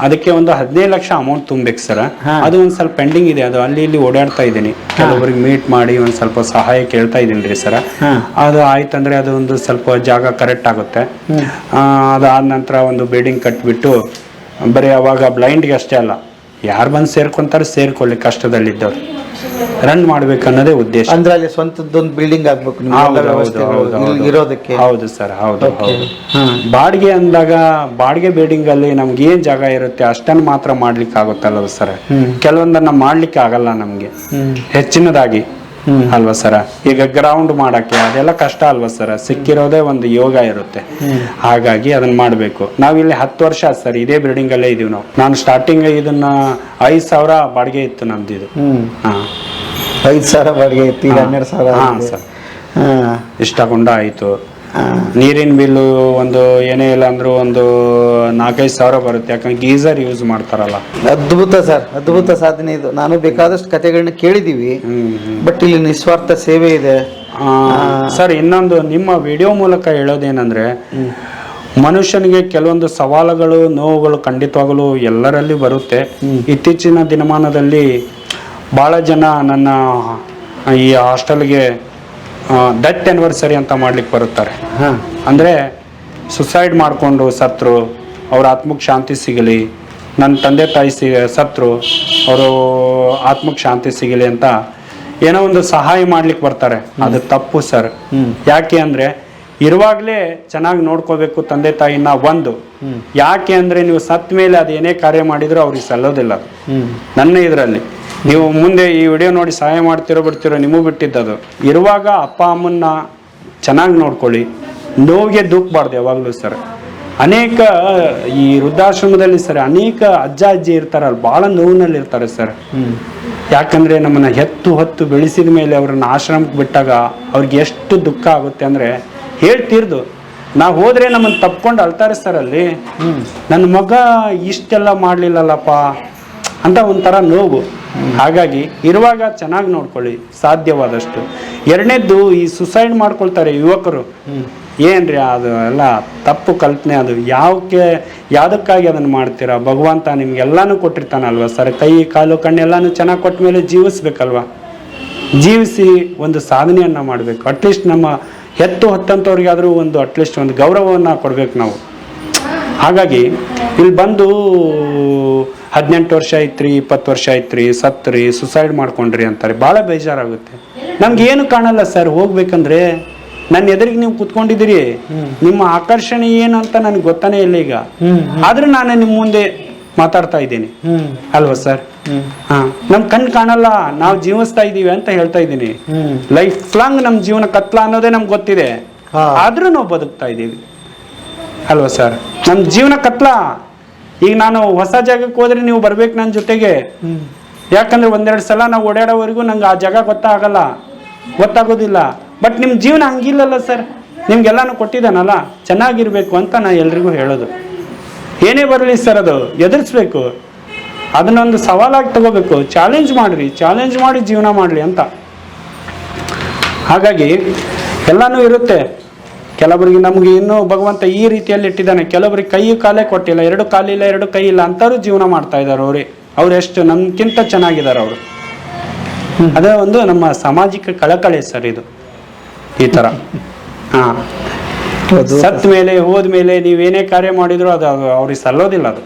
ಅದಕ್ಕೆ ಒಂದು 15 ಲಕ್ಷ ಅಮೌಂಟ್ ತುಂಬಬೇಕು ಸರ್. ಅದು ಒಂದ್ ಸ್ವಲ್ಪ ಪೆಂಡಿಂಗ್ ಇದೆ. ಅದು ಅಲ್ಲಿ ಇಲ್ಲಿ ಓಡಾಡ್ತಾ ಇದ್ದೀನಿ, ಕೆಲವರಿಗೆ ಮೀಟ್ ಮಾಡಿ ಒಂದ್ ಸ್ವಲ್ಪ ಸಹಾಯ ಕೇಳ್ತಾ ಇದ್ದೀನಿ ರೀ ಸರ್. ಅದು ಆಯ್ತಂದ್ರೆ ಅದು ಒಂದು ಸ್ವಲ್ಪ ಜಾಗ ಕರೆಕ್ಟ್ ಆಗುತ್ತೆ. ಅದಾದ ನಂತರ ಒಂದು ಬಿಲ್ಡಿಂಗ್ ಕಟ್ಬಿಟ್ಟು ಬರೀ ಅವಾಗ ಬ್ಲೈಂಡ್ಗೆ ಅಷ್ಟೇ ಅಲ್ಲ, ಯಾರು ಬಂದು ಸೇರ್ಕೊಂತಾರೆ ಸೇರ್ಕೊಳ್ಳಿ, ಕಷ್ಟದಲ್ಲಿದ್ದವ್ರು ರನ್ ಮಾಡ್ಬೇಕನ್ನೋದೇ ಉದ್ದೇಶ. ಅಂದ್ರೆ ಅಲ್ಲಿ ಸ್ವಂತದ್ದೊಂದು ಬಿಲ್ಡಿಂಗ್ ಆಗ್ಬೇಕು ಇರೋದಕ್ಕೆ. ಹೌದು ಸರ್, ಹೌದು ಹೌದು. ಬಾಡಿಗೆ ಅಂದಾಗ ಬಾಡಿಗೆ ಬಿಲ್ಡಿಂಗ್ ಅಲ್ಲಿ ನಮ್ಗೆ ಏನ್ ಜಾಗ ಇರುತ್ತೆ ಅಷ್ಟನ್ನು ಮಾತ್ರ ಮಾಡ್ಲಿಕ್ಕೆ ಆಗುತ್ತಲ್ವ ಸರ್. ಕೆಲವೊಂದನ್ನ ಮಾಡ್ಲಿಕ್ಕೆ ಆಗಲ್ಲ ನಮ್ಗೆ ಹೆಚ್ಚಿನದಾಗಿ ಅಲ್ವಾ ಸರ. ಈಗ ಗ್ರೌಂಡ್ ಮಾಡಕ್ಕೆ ಅದೆಲ್ಲ ಕಷ್ಟ ಅಲ್ವಾ ಸರ, ಸಿಕ್ಕಿರೋದೇ ಒಂದು ಯೋಗ ಇರುತ್ತೆ. ಹಾಗಾಗಿ ಅದನ್ನ ಮಾಡ್ಬೇಕು. ನಾವಿಲ್ಲಿ 10 ವರ್ಷ ಸರ್ ಇದೇ ಬಿಲ್ಡಿಂಗ್ ಅಲ್ಲೇ ಇದೀವಿ ನಾವು. ನಾನು ಸ್ಟಾರ್ಟಿಂಗ್ ಇದನ್ನ 5,000 ಬಾಡಿಗೆ ಇತ್ತು ನಮ್ದು ಇದು. 5,000 ಬಾಡಿಗೆ ಇತ್ತು, 12,000 ಸರ್. ಇಷ್ಟ ಕೊಂಡ ಆಯ್ತು. ನೀರಿನ ಬಿಲ್ಲು ಒಂದು ಏನೇ ಇಲ್ಲ ಅಂದ್ರೂ ಒಂದು 4-5 ಸಾವಿರ ಬರುತ್ತೆ, ಯಾಕಂದ್ರೆ ಗೀಸರ್ ಯೂಸ್ ಮಾಡ್ತಾರಲ್ಲ. ಅದ್ಭುತ ಸರ್, ಅದ್ಭುತ ಸಾಧನೆ ಇದು. ನಾನು ಬೇಕಾದಷ್ಟು ಕಥೆಗಳನ್ನ ಕೇಳಿದೀವಿ, ಬಟ್ ಇಲ್ಲಿ ನಿಸ್ವಾರ್ಥ ಸೇವೆ ಇದೆ ಸರ್. ಇನ್ನೊಂದು ನಿಮ್ಮ ವಿಡಿಯೋ ಮೂಲಕ ಹೇಳೋದೇನಂದ್ರೆ, ಮನುಷ್ಯನಿಗೆ ಕೆಲವೊಂದು ಸವಾಲುಗಳು ನೋವುಗಳು ಖಂಡಿತವಾಗಲೂ ಎಲ್ಲರಲ್ಲಿ ಬರುತ್ತೆ. ಇತ್ತೀಚಿನ ದಿನಮಾನದಲ್ಲಿ ಬಹಳ ಜನ ನನ್ನ ಈ ಹಾಸ್ಟೆಲ್ಗೆ ಡೆತ್ ಆನಿವರ್ಸರಿ ಅಂತ ಮಾಡ್ಲಿಕ್ಕೆ ಬರುತ್ತಾರೆ. ಅಂದರೆ ಸುಸೈಡ್ ಮಾಡಿಕೊಂಡು ಸತ್ರು, ಅವ್ರ ಆತ್ಮಕ್ಕೆ ಶಾಂತಿ ಸಿಗಲಿ, ನನ್ನ ತಂದೆ ತಾಯಿ ಸತ್ರು ಅವರು ಆತ್ಮಕ್ಕೆ ಶಾಂತಿ ಸಿಗಲಿ ಅಂತ ಏನೋ ಒಂದು ಸಹಾಯ ಮಾಡ್ಲಿಕ್ಕೆ ಬರ್ತಾರೆ. ಅದು ತಪ್ಪು ಸರ್. ಯಾಕೆ ಅಂದರೆ ಇರುವಾಗಲೇ ಚೆನ್ನಾಗಿ ನೋಡ್ಕೋಬೇಕು ತಂದೆ ತಾಯಿನ. ಒಂದು ಯಾಕೆ ಅಂದರೆ ನೀವು ಸತ್ತ ಮೇಲೆ ಅದು ಏನೇ ಕಾರ್ಯ ಮಾಡಿದ್ರು ಅವ್ರಿಗೆ ಸಲ್ಲೋದಿಲ್ಲ. ನನ್ನ ಇದರಲ್ಲಿ ನೀವು ಮುಂದೆ ಈ ವಿಡಿಯೋ ನೋಡಿ ಸಹಾಯ ಮಾಡ್ತಿರೋ ಬಿಡ್ತಿರೋ ನಿಮಗೂ ಬಿಟ್ಟಿದ್ದದು. ಇರುವಾಗ ಅಪ್ಪ ಅಮ್ಮನ್ನ ಚೆನ್ನಾಗಿ ನೋಡ್ಕೊಳ್ಳಿ, ನೋವಿಗೆ ದೂಕ್ಬಾರ್ದು ಯಾವಾಗಲೂ ಸರ್. ಅನೇಕ ಈ ವೃದ್ಧಾಶ್ರಮದಲ್ಲಿ ಸರ್ ಅನೇಕ ಅಜ್ಜ ಅಜ್ಜಿ ಇರ್ತಾರಲ್ಲ, ಭಾಳ ನೋವಿನಲ್ಲಿ ಇರ್ತಾರೆ ಸರ್. ಯಾಕಂದರೆ ನಮ್ಮನ್ನು ಹೊತ್ತು ಬೆಳೆಸಿದ ಮೇಲೆ ಅವ್ರನ್ನ ಆಶ್ರಮಕ್ಕೆ ಬಿಟ್ಟಾಗ ಅವ್ರಿಗೆ ಎಷ್ಟು ದುಃಖ ಆಗುತ್ತೆ ಅಂದರೆ ಹೇಳ್ತೀರ್ದು. ನಾವು ಹೋದರೆ ನಮ್ಮನ್ನು ತಪ್ಕೊಂಡು ಅಳ್ತಾರೆ ಸರ್ ಅಲ್ಲಿ. ನನ್ನ ಮಗ ಇಷ್ಟೆಲ್ಲ ಮಾಡಲಿಲ್ಲಲ್ಲಪ್ಪ ಅಂತ ಒಂಥರ ನೋವು. ಹಾಗಾಗಿ ಇರುವಾಗ ಚೆನ್ನಾಗಿ ನೋಡ್ಕೊಳ್ಳಿ ಸಾಧ್ಯವಾದಷ್ಟು. ಎರಡನೇದ್ದು, ಈ ಸುಸೈಡ್ ಮಾಡ್ಕೊಳ್ತಾರೆ ಯುವಕರು. ಏನ್ರಿ ಅದು ಎಲ್ಲ ತಪ್ಪು ಕಲ್ಪನೆ. ಅದು ಯಾವುದಕ್ಕಾಗಿ ಅದನ್ನು ಮಾಡ್ತೀರಾ? ಭಗವಂತ ನಿಮ್ಗೆಲ್ಲಾನು ಕೊಟ್ಟಿರ್ತಾನಲ್ವ ಸರ್, ಕೈ ಕಾಲು ಕಣ್ಣೆಲ್ಲಾನು ಚೆನ್ನಾಗಿ ಕೊಟ್ಟ ಮೇಲೆ ಜೀವಿಸ್ಬೇಕಲ್ವ. ಜೀವಿಸಿ ಒಂದು ಸಾಧನೆಯನ್ನು ಮಾಡಬೇಕು. ಅಟ್ಲೀಸ್ಟ್ ನಮ್ಮ ಹೊತ್ತಂಥವ್ರಿಗಾದರೂ ಒಂದು ಅಟ್ಲೀಸ್ಟ್ ಒಂದು ಗೌರವವನ್ನು ಕೊಡ್ಬೇಕು ನಾವು. ಹಾಗಾಗಿ ಇಲ್ಲಿ ಬಂದು 18 ವರ್ಷ ಐತ್ರಿ, 20 ವರ್ಷ ಐತ್ರಿ, ಸತ್ರಿ, ಸುಸೈಡ್ ಮಾಡ್ಕೊಂಡ್ರಿ ಅಂತಾರೆ. ಭಾಳ ಬೇಜಾರಾಗುತ್ತೆ. ನಮ್ಗೆ ಏನು ಕಾಣಲ್ಲ ಸರ್. ಹೋಗ್ಬೇಕಂದ್ರೆ ನನ್ನ ಎದುರಿಗೆ ನೀವು ಕುತ್ಕೊಂಡಿದ್ದೀರಿ, ನಿಮ್ಮ ಆಕರ್ಷಣೆ ಏನು ಅಂತ ನನಗೆ ಗೊತ್ತಾನೇ ಇಲ್ಲ ಈಗ. ಆದ್ರೆ ನಾನು ನಿಮ್ಮ ಮುಂದೆ ಮಾತಾಡ್ತಾ ಇದ್ದೀನಿ ಅಲ್ವಾ ಸರ್. ನಮ್ ಕಣ್ ಕಾಣಲ್ಲ, ನಾವು ಜೀವಿಸ್ತಾ ಇದೀವಿ ಅಂತ ಹೇಳ್ತಾ ಇದ್ದೀನಿ. ಲೈಫ್ ಲಾಂಗ್ ನಮ್ ಜೀವನ ಕತ್ಲ ಅನ್ನೋದೇ ನಮ್ಗೆ ಗೊತ್ತಿದೆ, ಆದ್ರೂ ನಾವು ಬದುಕ್ತಾ ಇದ್ದೀವಿ ಅಲ್ವಾ ಸರ್. ನಮ್ ಜೀವನ ಕತ್ಲ. ಈಗ ನಾನು ಹೊಸ ಜಾಗಕ್ಕೆ ಹೋದ್ರೆ ನೀವು ಬರ್ಬೇಕು ನನ್ನ ಜೊತೆಗೆ. ಯಾಕಂದ್ರೆ 1-2 ಸಲ ನಾವು ಓಡಾಡೋವರೆಗೂ ನಂಗೆ ಆ ಜಾಗ ಗೊತ್ತಾಗೋದಿಲ್ಲ. ಬಟ್ ನಿಮ್ಮ ಜೀವನ ಹಂಗಿಲ್ಲಲ್ಲ ಸರ್. ನಿಮ್ಗೆಲ್ಲಾನು ಕೊಟ್ಟಿದ್ದಾನಲ್ಲ, ಚೆನ್ನಾಗಿರ್ಬೇಕು ಅಂತ ನಾನು ಎಲ್ರಿಗೂ ಹೇಳೋದು. ಏನೇ ಬರಲಿ ಸರ್, ಅದು ಎದುರಿಸ್ಬೇಕು, ಅದನ್ನೊಂದು ಸವಾಲಾಗಿ ತಗೋಬೇಕು. ಚಾಲೆಂಜ್ ಮಾಡಿ ಜೀವನ ಮಾಡಲಿ ಅಂತ. ಹಾಗಾಗಿ ಎಲ್ಲನೂ ಇರುತ್ತೆ. ಕೆಲವರಿಗೆ ನಮ್ಗೆ ಇನ್ನೂ ಭಗವಂತ ಈ ರೀತಿಯಲ್ಲಿ ಇಟ್ಟಿದ್ದಾನೆ. ಕೆಲವರಿಗೆ ಕೈ ಕಾಲೇ ಕೊಟ್ಟಿಲ್ಲ, 2 ಕಾಲಿಲ್ಲ 2 ಕೈ ಇಲ್ಲ ಅಂತವ್ರು ಜೀವನ ಮಾಡ್ತಾ ಇದ್ದಾರೆ. ಅವ್ರು ಎಷ್ಟು ನಮ್ಗಿಂತ ಚೆನ್ನಾಗಿದ್ದಾರೆ ಅವರು. ಅದೇ ಒಂದು ನಮ್ಮ ಸಾಮಾಜಿಕ ಕಳಕಳಿ ಸರ್ ಇದು. ಈ ತರ ಸತ್ ಮೇಲೆ ಹೋದ್ಮೇಲೆ ನೀವೇನೇ ಕಾರ್ಯ ಮಾಡಿದ್ರು ಅದು ಅವ್ರಿಗೆ ಸಲ್ಲೋದಿಲ್ಲ. ಅದು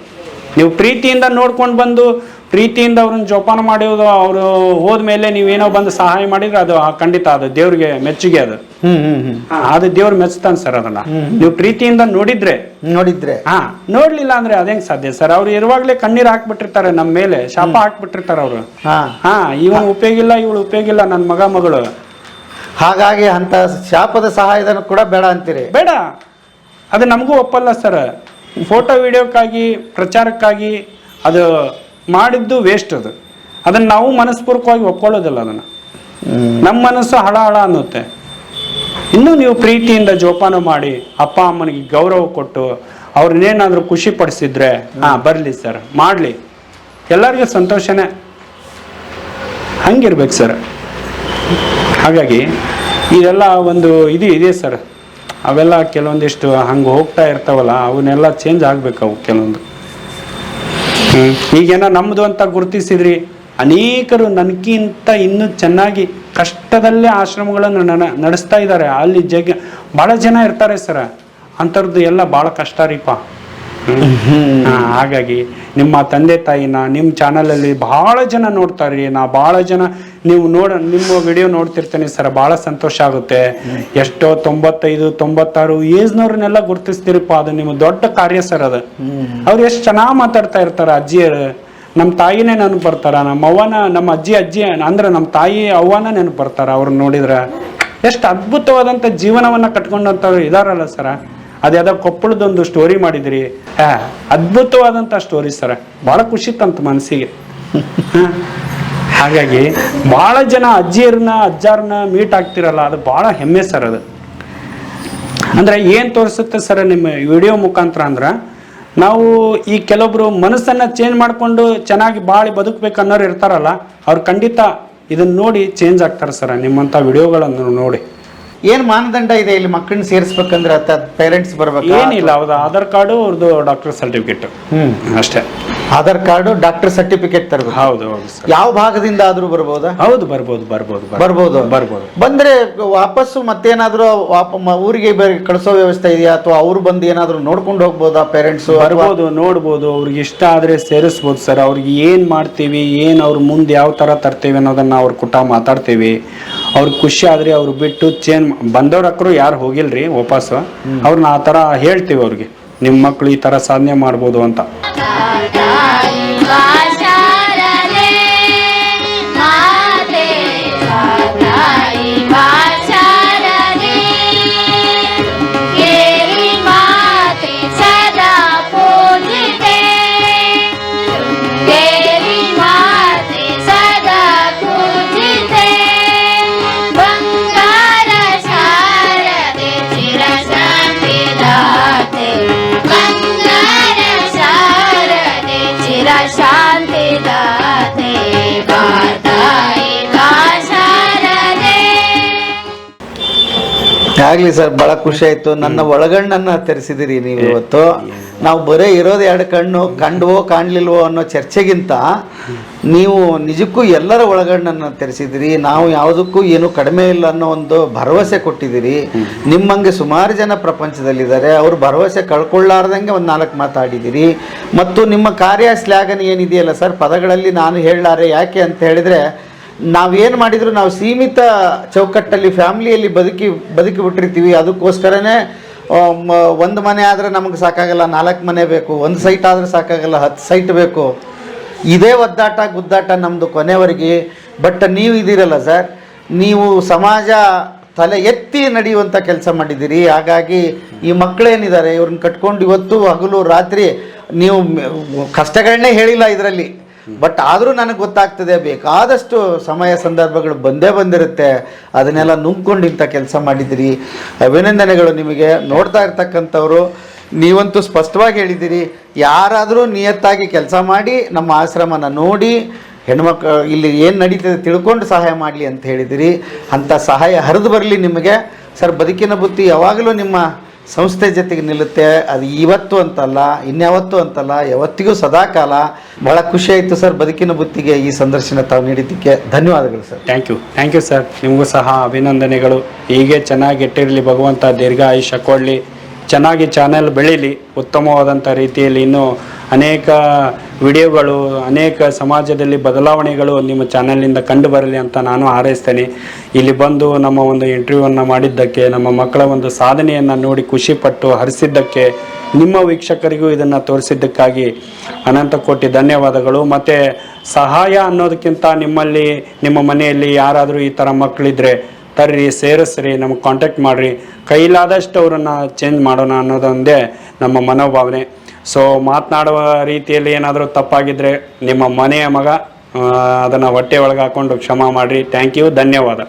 ನೀವು ಪ್ರೀತಿಯಿಂದ ನೋಡ್ಕೊಂಡು ಬಂದು ಪ್ರೀತಿಯಿಂದ ಅವ್ರನ್ನ ಜೋಪಾನ ಮಾಡೋದು, ಅವರು ಹೋದ್ಮೇಲೆ ನೀವೇನೋ ಬಂದು ಸಹಾಯ ಮಾಡಿದ್ರೆ ಅದು ಖಂಡಿತ ಅದು ದೇವ್ರಿಗೆ ಮೆಚ್ಚುಗೆ. ಅದು ದೇವ್ರು ಮೆಚ್ತಾನೆ ಸರ್. ಅದನ್ನ ನೀವು ಪ್ರೀತಿಯಿಂದ ನೋಡಿದ್ರೆ ನೋಡ್ಲಿಲ್ಲ ಅಂದ್ರೆ ಅದೇಂಗ್ ಸಾಧ್ಯ ಸರ್. ಅವ್ರು ಇರುವಾಗ್ಲೇ ಕಣ್ಣೀರ್ ಹಾಕ್ಬಿಟ್ಟಿರ್ತಾರೆ ನಮ್ಮ ಮೇಲೆ, ಶಾಪ ಹಾಕ್ಬಿಟ್ಟಿರ್ತಾರೆ ಅವರು. ಇವನು ಉಪಯೋಗ ಇಲ್ಲ, ಇವಳು ಉಪಯೋಗ ಇಲ್ಲ, ನನ್ನ ಮಗ ಮಗಳು. ಹಾಗಾಗಿ ಅಂತ ಶಾಪದ ಸಹಾಯಧನ ಕೂಡ ಬೇಡ ಅಂತೀರಿ? ಬೇಡ, ಅದು ನಮಗೂ ಒಪ್ಪಲ್ಲ ಸರ್. ಫೋಟೋ ವಿಡಿಯೋಕ್ಕಾಗಿ ಪ್ರಚಾರಕ್ಕಾಗಿ ಅದು ಮಾಡಿದ್ದು ವೇಸ್ಟ್. ಅದನ್ನ ನಾವು ಮನಸ್ಪೂರ್ವಕವಾಗಿ ಒಪ್ಕೊಳ್ಳೋದಿಲ್ಲ. ಅದನ್ನ ನಮ್ಮ ಮನಸ್ಸು ಹಳ ಅನ್ನುತ್ತೆ. ಇನ್ನೂ ನೀವು ಪ್ರೀತಿಯಿಂದ ಜೋಪಾನ ಮಾಡಿ ಅಪ್ಪ ಅಮ್ಮನಿಗೆ ಗೌರವ ಕೊಟ್ಟು ಅವ್ರನ್ನೇನಾದ್ರೂ ಖುಷಿ ಪಡಿಸಿದ್ರೆ ಬರ್ಲಿ ಸರ್, ಮಾಡ್ಲಿ, ಎಲ್ಲರಿಗೂ ಸಂತೋಷನೇ. ಹಂಗಿರ್ಬೇಕು ಸರ್. ಹಾಗಾಗಿ ಇದೆಲ್ಲ ಒಂದು ಇದೆ ಸರ್. ಅವೆಲ್ಲ ಕೆಲವೊಂದಿಷ್ಟು ಹಂಗೆ ಹೋಗ್ತಾ ಇರ್ತಾವಲ್ಲ, ಅವನ್ನೆಲ್ಲ ಚೇಂಜ್ ಆಗ್ಬೇಕು. ಅವು ಕೆಲವೊಂದು ಈಗೇನೋ ನಮ್ಮದು ಅಂತ ಗುರುತಿಸಿದ್ರಿ, ಅನೇಕರು ನನಗಿಂತ ಇನ್ನೂ ಚೆನ್ನಾಗಿ ಕಷ್ಟದಲ್ಲೇ ಆಶ್ರಮಗಳನ್ನು ನಡೆಸ್ತಾ ಇದ್ದಾರೆ. ಅಲ್ಲಿ ಭಾಳ ಜನ ಇರ್ತಾರೆ ಸರ್. ಅಂಥವ್ರದ್ದು ಎಲ್ಲ ಭಾಳ ಕಷ್ಟ ರೀಪ. ಹಾಗಾಗಿ ನಿಮ್ಮ ತಂದೆ ತಾಯಿನ ನಿಮ್ಮ ಚಾನಲಲ್ಲಿ ಬಹಳ ಜನ ನೋಡ್ತಾರೆ. ಬಹಳ ಜನ ನಿಮ್ಮ ವಿಡಿಯೋ ನೋಡ್ತಿರ್ತೇನೆ ಸರ್, ಬಹಳ ಸಂತೋಷ ಆಗುತ್ತೆ. ಎಷ್ಟೋ 95, 96 ಏಜ್ನವ್ರನ್ನೆಲ್ಲ ಗುರುತಿಸ್ತೀರಪ್ಪ, ಅದು ನಿಮ್ಮ ದೊಡ್ಡ ಕಾರ್ಯ ಸರ್. ಅದು ಅವ್ರು ಎಷ್ಟು ಚೆನ್ನಾಗಿ ಮಾತಾಡ್ತಾ ಇರ್ತಾರ. ಅಜ್ಜಿಯರು ನಮ್ಮ ತಾಯಿನೇ ನೆನಪು ಬರ್ತಾರ, ನಮ್ಮ ಅಜ್ಜಿ ಅಂದ್ರೆ ನಮ್ಮ ತಾಯಿ ಅವ್ವನ ನೆನಪು ಬರ್ತಾರ. ಅವ್ರನ್ನ ನೋಡಿದ್ರ ಎಷ್ಟು ಅದ್ಭುತವಾದಂಥ ಜೀವನವನ್ನ ಕಟ್ಕೊಂಡಂಥವ್ರು ಇದಾರಲ್ಲ ಸರ. ಅದ್ಯಾವುದೋ ಕೊಪ್ಪಳದೊಂದು ಸ್ಟೋರಿ ಮಾಡಿದ್ರಿ, ಅದ್ಭುತವಾದಂಥ ಸ್ಟೋರಿ ಸರ. ಭಾಳ ಖುಷಿ ತಂತು ಮನಸ್ಸಿಗೆ. ಹಾಗಾಗಿ ಭಾಳ ಜನ ಅಜ್ಜಾರನ್ನ ಮೀಟ್ ಆಗ್ತಿರಲ್ಲ, ಅದು ಭಾಳ ಹೆಮ್ಮೆ ಸರ್. ಅದು ಅಂದ್ರೆ ಏನು ತೋರಿಸುತ್ತೆ ಸರ್ ನಿಮ್ಮ ವಿಡಿಯೋ ಮುಖಾಂತರ ಅಂದ್ರೆ, ನಾವು ಈ ಕೆಲವೊಬ್ರು ಮನಸ್ಸನ್ನ ಚೇಂಜ್ ಮಾಡಿಕೊಂಡು ಚೆನ್ನಾಗಿ ಬಾಳಿ ಬದುಕಬೇಕು ಅನ್ನೋರು ಇರ್ತಾರಲ್ಲ, ಅವ್ರು ಖಂಡಿತ ಇದನ್ನ ನೋಡಿ ಚೇಂಜ್ ಆಗ್ತಾರೆ ಸರ್, ನಿಮ್ಮಂಥ ವಿಡಿಯೋಗಳನ್ನು ನೋಡಿ. ಏನು ಮಾನದಂಡ ಇದೆ ಇಲ್ಲಿ ಮಕ್ಕಳನ್ನ ಸೇರಿಸ್ಬೇಕಂದ್ರೆ? ಪೇರೆಂಟ್ಸ್ ಬರ್ಬೇಕು? ಏನಿಲ್ಲ, ಅವ್ರದ್ದು ಆಧಾರ್ ಕಾರ್ಡು, ಅವ್ರದ್ದು ಡಾಕ್ಟರ್ ಸರ್ಟಿಫಿಕೇಟ್ ಅಷ್ಟೇ. ಆಧಾರ್ ಕಾರ್ಡು, ಡಾಕ್ಟರ್ ಸರ್ಟಿಫಿಕೇಟ್ ತರಬೇಕು. ಹೌದು. ಯಾವ ಭಾಗದಿಂದ ಆದ್ರೂ ಬರ್ಬೋದಾ? ಹೌದು, ಬರ್ಬೋದು. ಬಂದ್ರೆ ವಾಪಸ್ಸು ಮತ್ತೇನಾದ್ರೂ ಊರಿಗೆ ಕಳಿಸೋ ವ್ಯವಸ್ಥೆ ಇದೆಯಾ, ಅಥವಾ ಅವ್ರು ಬಂದು ಏನಾದ್ರು ನೋಡ್ಕೊಂಡು ಹೋಗ್ಬೋದಾ? ಪೇರೆಂಟ್ಸ್ ಬರ್ಬೋದು, ನೋಡ್ಬೋದು. ಅವ್ರಿಗೆ ಇಷ್ಟ ಆದ್ರೆ ಸೇರಿಸ್ಬೋದು ಸರ್. ಅವ್ರಿಗೆ ಏನ್ ಮಾಡ್ತೀವಿ, ಏನ್ ಅವ್ರ ಮುಂದೆ ಯಾವ ತರ ತರ್ತೀವಿ ಅನ್ನೋದನ್ನ ಅವ್ರ ಕುಟ ಮಾತಾಡ್ತೀವಿ. ಅವ್ರಿಗೆ ಖುಷಿ ಆದ್ರೆ ಅವ್ರು ಬಿಟ್ಟು ಚೇಂಜ್ ಬಂದವ್ರಕ್ಕರು ಯಾರು ಹೋಗಿಲ್ರಿ ವಾಪಸ್ಸು, ಅವ್ರನ್ನ ಆ ತರ ಹೇಳ್ತೀವಿ ಅವ್ರಿಗೆ, ನಿಮ್ಮ ಮಕ್ಳು ಈ ತರ ಸಾಧನೆ ಮಾಡ್ಬೋದು ಅಂತ. ಆಗ್ಲಿ ಸರ್, ಬಹಳ ಖುಷಿ ಆಯ್ತು. ನನ್ನ ಒಳಗಣ್ಣನ್ನ ತೆರೆಸಿದಿರಿ ನೀವು ಇವತ್ತು. ನಾವು ಬರೀ ಇರೋದು 2 ಕಣ್ಣು, ಕಂಡ್ವೋ ಕಾಣ್ಲಿಲ್ವೋ ಅನ್ನೋ ಚರ್ಚೆಗಿಂತ ನೀವು ನಿಜಕ್ಕೂ ಎಲ್ಲರ ಒಳಗಣ್ಣನ್ನ ತೆರೆಸಿದಿರಿ. ನಾವು ಯಾವುದಕ್ಕೂ ಏನು ಕಡಿಮೆ ಇಲ್ಲ ಅನ್ನೋ ಒಂದು ಭರವಸೆ ಕೊಟ್ಟಿದ್ದೀರಿ. ನಿಮ್ಮಂಗೆ ಸುಮಾರು ಜನ ಪ್ರಪಂಚದಲ್ಲಿದ್ದಾರೆ, ಅವರು ಭರವಸೆ ಕಳ್ಕೊಳ್ಳಾರ್ದಂಗೆ ಒಂದು 4 ಮಾತಾಡಿದ್ದೀರಿ. ಮತ್ತು ನಿಮ್ಮ ಕಾರ್ಯ ಶ್ಲಾಘನೆ ಏನಿದೆಯಲ್ಲ ಸರ್, ಪದಗಳಲ್ಲಿ ನಾನು ಹೇಳಲಾರೆ. ಯಾಕೆ ಅಂತ ಹೇಳಿದರೆ, ನಾವೇನು ಮಾಡಿದ್ರು ನಾವು ಸೀಮಿತ ಚೌಕಟ್ಟಲ್ಲಿ ಫ್ಯಾಮಿಲಿಯಲ್ಲಿ ಬದುಕಿ ಬಿಟ್ಟಿರ್ತೀವಿ. ಅದಕ್ಕೋಸ್ಕರನೇ ಒಂದು ಮನೆ ಆದರೆ ನಮಗೆ ಸಾಕಾಗಲ್ಲ, 4 ಮನೆ ಬೇಕು. ಒಂದು ಸೈಟ್ ಆದರೆ ಸಾಕಾಗಲ್ಲ, 10 ಸೈಟ್ ಬೇಕು. ಇದೇ ಒದ್ದಾಟ ಗುದ್ದಾಟ ನಮ್ಮದು ಕೊನೆವರೆಗೆ. ಬಟ್ ನೀವು ಇದ್ದೀರಲ್ಲ ಸರ್, ನೀವು ಸಮಾಜ ತಲೆ ಎತ್ತಿ ನಡೆಯುವಂಥ ಕೆಲಸ ಮಾಡಿದ್ದೀರಿ. ಹಾಗಾಗಿ ಈ ಮಕ್ಕಳೇನಿದ್ದಾರೆ ಇವ್ರನ್ನ ಕಟ್ಕೊಂಡು ಇವತ್ತು ಹಗಲು ರಾತ್ರಿ ನೀವು ಕಷ್ಟಗಳನ್ನೇ ಹೇಳಿಲ್ಲ ಇದರಲ್ಲಿ. ಬಟ್ ಆದರೂ ನನಗೆ ಗೊತ್ತಾಗ್ತದೆ, ಬೇಕಾದಷ್ಟು ಸಮಯ ಸಂದರ್ಭಗಳು ಬಂದಿರುತ್ತೆ. ಅದನ್ನೆಲ್ಲ ನುಂಗ್ಕೊಂಡಿಂಥ ಕೆಲಸ ಮಾಡಿದ್ದೀರಿ. ಅಭಿನಂದನೆಗಳು ನಿಮಗೆ. ನೋಡ್ತಾ ಇರ್ತಕ್ಕಂಥವ್ರು ನೀವಂತೂ ಸ್ಪಷ್ಟವಾಗಿ ಹೇಳಿದ್ದೀರಿ, ಯಾರಾದರೂ ನಿಯತ್ತಾಗಿ ಕೆಲಸ ಮಾಡಿ ನಮ್ಮ ಆಶ್ರಮನ ನೋಡಿ ಹೆಣ್ಮಕ್ಳು ಇಲ್ಲಿ ಏನು ನಡೀತದೆ ತಿಳ್ಕೊಂಡು ಸಹಾಯ ಮಾಡಲಿ ಅಂತ ಹೇಳಿದ್ದೀರಿ. ಅಂಥ ಸಹಾಯ ಹರಿದು ಬರಲಿ ನಿಮಗೆ ಸರ್. ಬದುಕಿನ ಬುತ್ತಿ ಯಾವಾಗಲೂ ನಿಮ್ಮ ಸಂಸ್ಥೆ ಜೊತೆಗೆ ನಿಲ್ಲುತ್ತೆ. ಅದು ಇವತ್ತು ಅಂತಲ್ಲ, ಇನ್ಯಾವತ್ತೂ ಅಂತಲ್ಲ, ಯಾವತ್ತಿಗೂ ಸದಾಕಾಲ. ಬಹಳ ಖುಷಿ ಆಯಿತು ಸರ್, ಬದುಕಿನ ಬುತ್ತಿಗೆ ಈ ಸಂದರ್ಶನ ತಾವು ನೀಡಿದ್ದಕ್ಕೆ ಧನ್ಯವಾದಗಳು ಸರ್. Thank you sir. ನಿಮಗೂ ಸಹ ಅಭಿನಂದನೆಗಳು. ಹೀಗೆ ಚೆನ್ನಾಗಿ ಇಟ್ಟಿರಲಿ, ಭಗವಂತ ದೀರ್ಘ ಆಯುಷ್ಯ ಕೊಡಲಿ, ಚೆನ್ನಾಗಿ ಚಾನೆಲ್ ಬೆಳೀಲಿ, ಉತ್ತಮವಾದಂಥ ರೀತಿಯಲ್ಲಿ ಇನ್ನೂ ಅನೇಕ ವಿಡಿಯೋಗಳು, ಅನೇಕ ಸಮಾಜದಲ್ಲಿ ಬದಲಾವಣೆಗಳು ನಿಮ್ಮ ಚಾನೆಲ್ನಿಂದ ಕಂಡು ಬರಲಿ ಅಂತ ನಾನು ಹಾರೈಸ್ತೇನೆ. ಇಲ್ಲಿ ಬಂದು ನಮ್ಮ ಒಂದು ಇಂಟರ್ವ್ಯೂವನ್ನು ಮಾಡಿದ್ದಕ್ಕೆ, ನಮ್ಮ ಮಕ್ಕಳ ಒಂದು ಸಾಧನೆಯನ್ನು ನೋಡಿ ಖುಷಿಪಟ್ಟು ಹರಿಸಿದ್ದಕ್ಕೆ, ನಿಮ್ಮ ವೀಕ್ಷಕರಿಗೂ ಇದನ್ನು ತೋರಿಸಿದ್ದಕ್ಕಾಗಿ ಅನಂತ ಕೋಟಿ ಧನ್ಯವಾದಗಳು. ಮತ್ತು ಸಹಾಯ ಅನ್ನೋದಕ್ಕಿಂತ ನಿಮ್ಮ ಮನೆಯಲ್ಲಿ ಯಾರಾದರೂ ಈ ಥರ ಮಕ್ಕಳಿದ್ರೆ ತರ್ರಿ, ಸೇರಿಸ್ರಿ, ನಮಗೆ ಕಾಂಟ್ಯಾಕ್ಟ್ ಮಾಡಿರಿ. ಕೈಲಾದಷ್ಟು ಅವರನ್ನು ಚೇಂಜ್ ಮಾಡೋಣ ಅನ್ನೋದೊಂದೇ ನಮ್ಮ ಮನೋಭಾವನೆ. ಸೊ ಮಾತನಾಡುವ ರೀತಿಯಲ್ಲಿ ಏನಾದರೂ ತಪ್ಪಾಗಿದ್ದರೆ ನಿಮ್ಮ ಮನೆಯ ಮಗ ಅದನ್ನು ಹೊಟ್ಟೆ ಒಳಗೆ ಹಾಕ್ಕೊಂಡು ಕ್ಷಮಾ ಮಾಡಿರಿ. ಥ್ಯಾಂಕ್ ಯು, ಧನ್ಯವಾದ.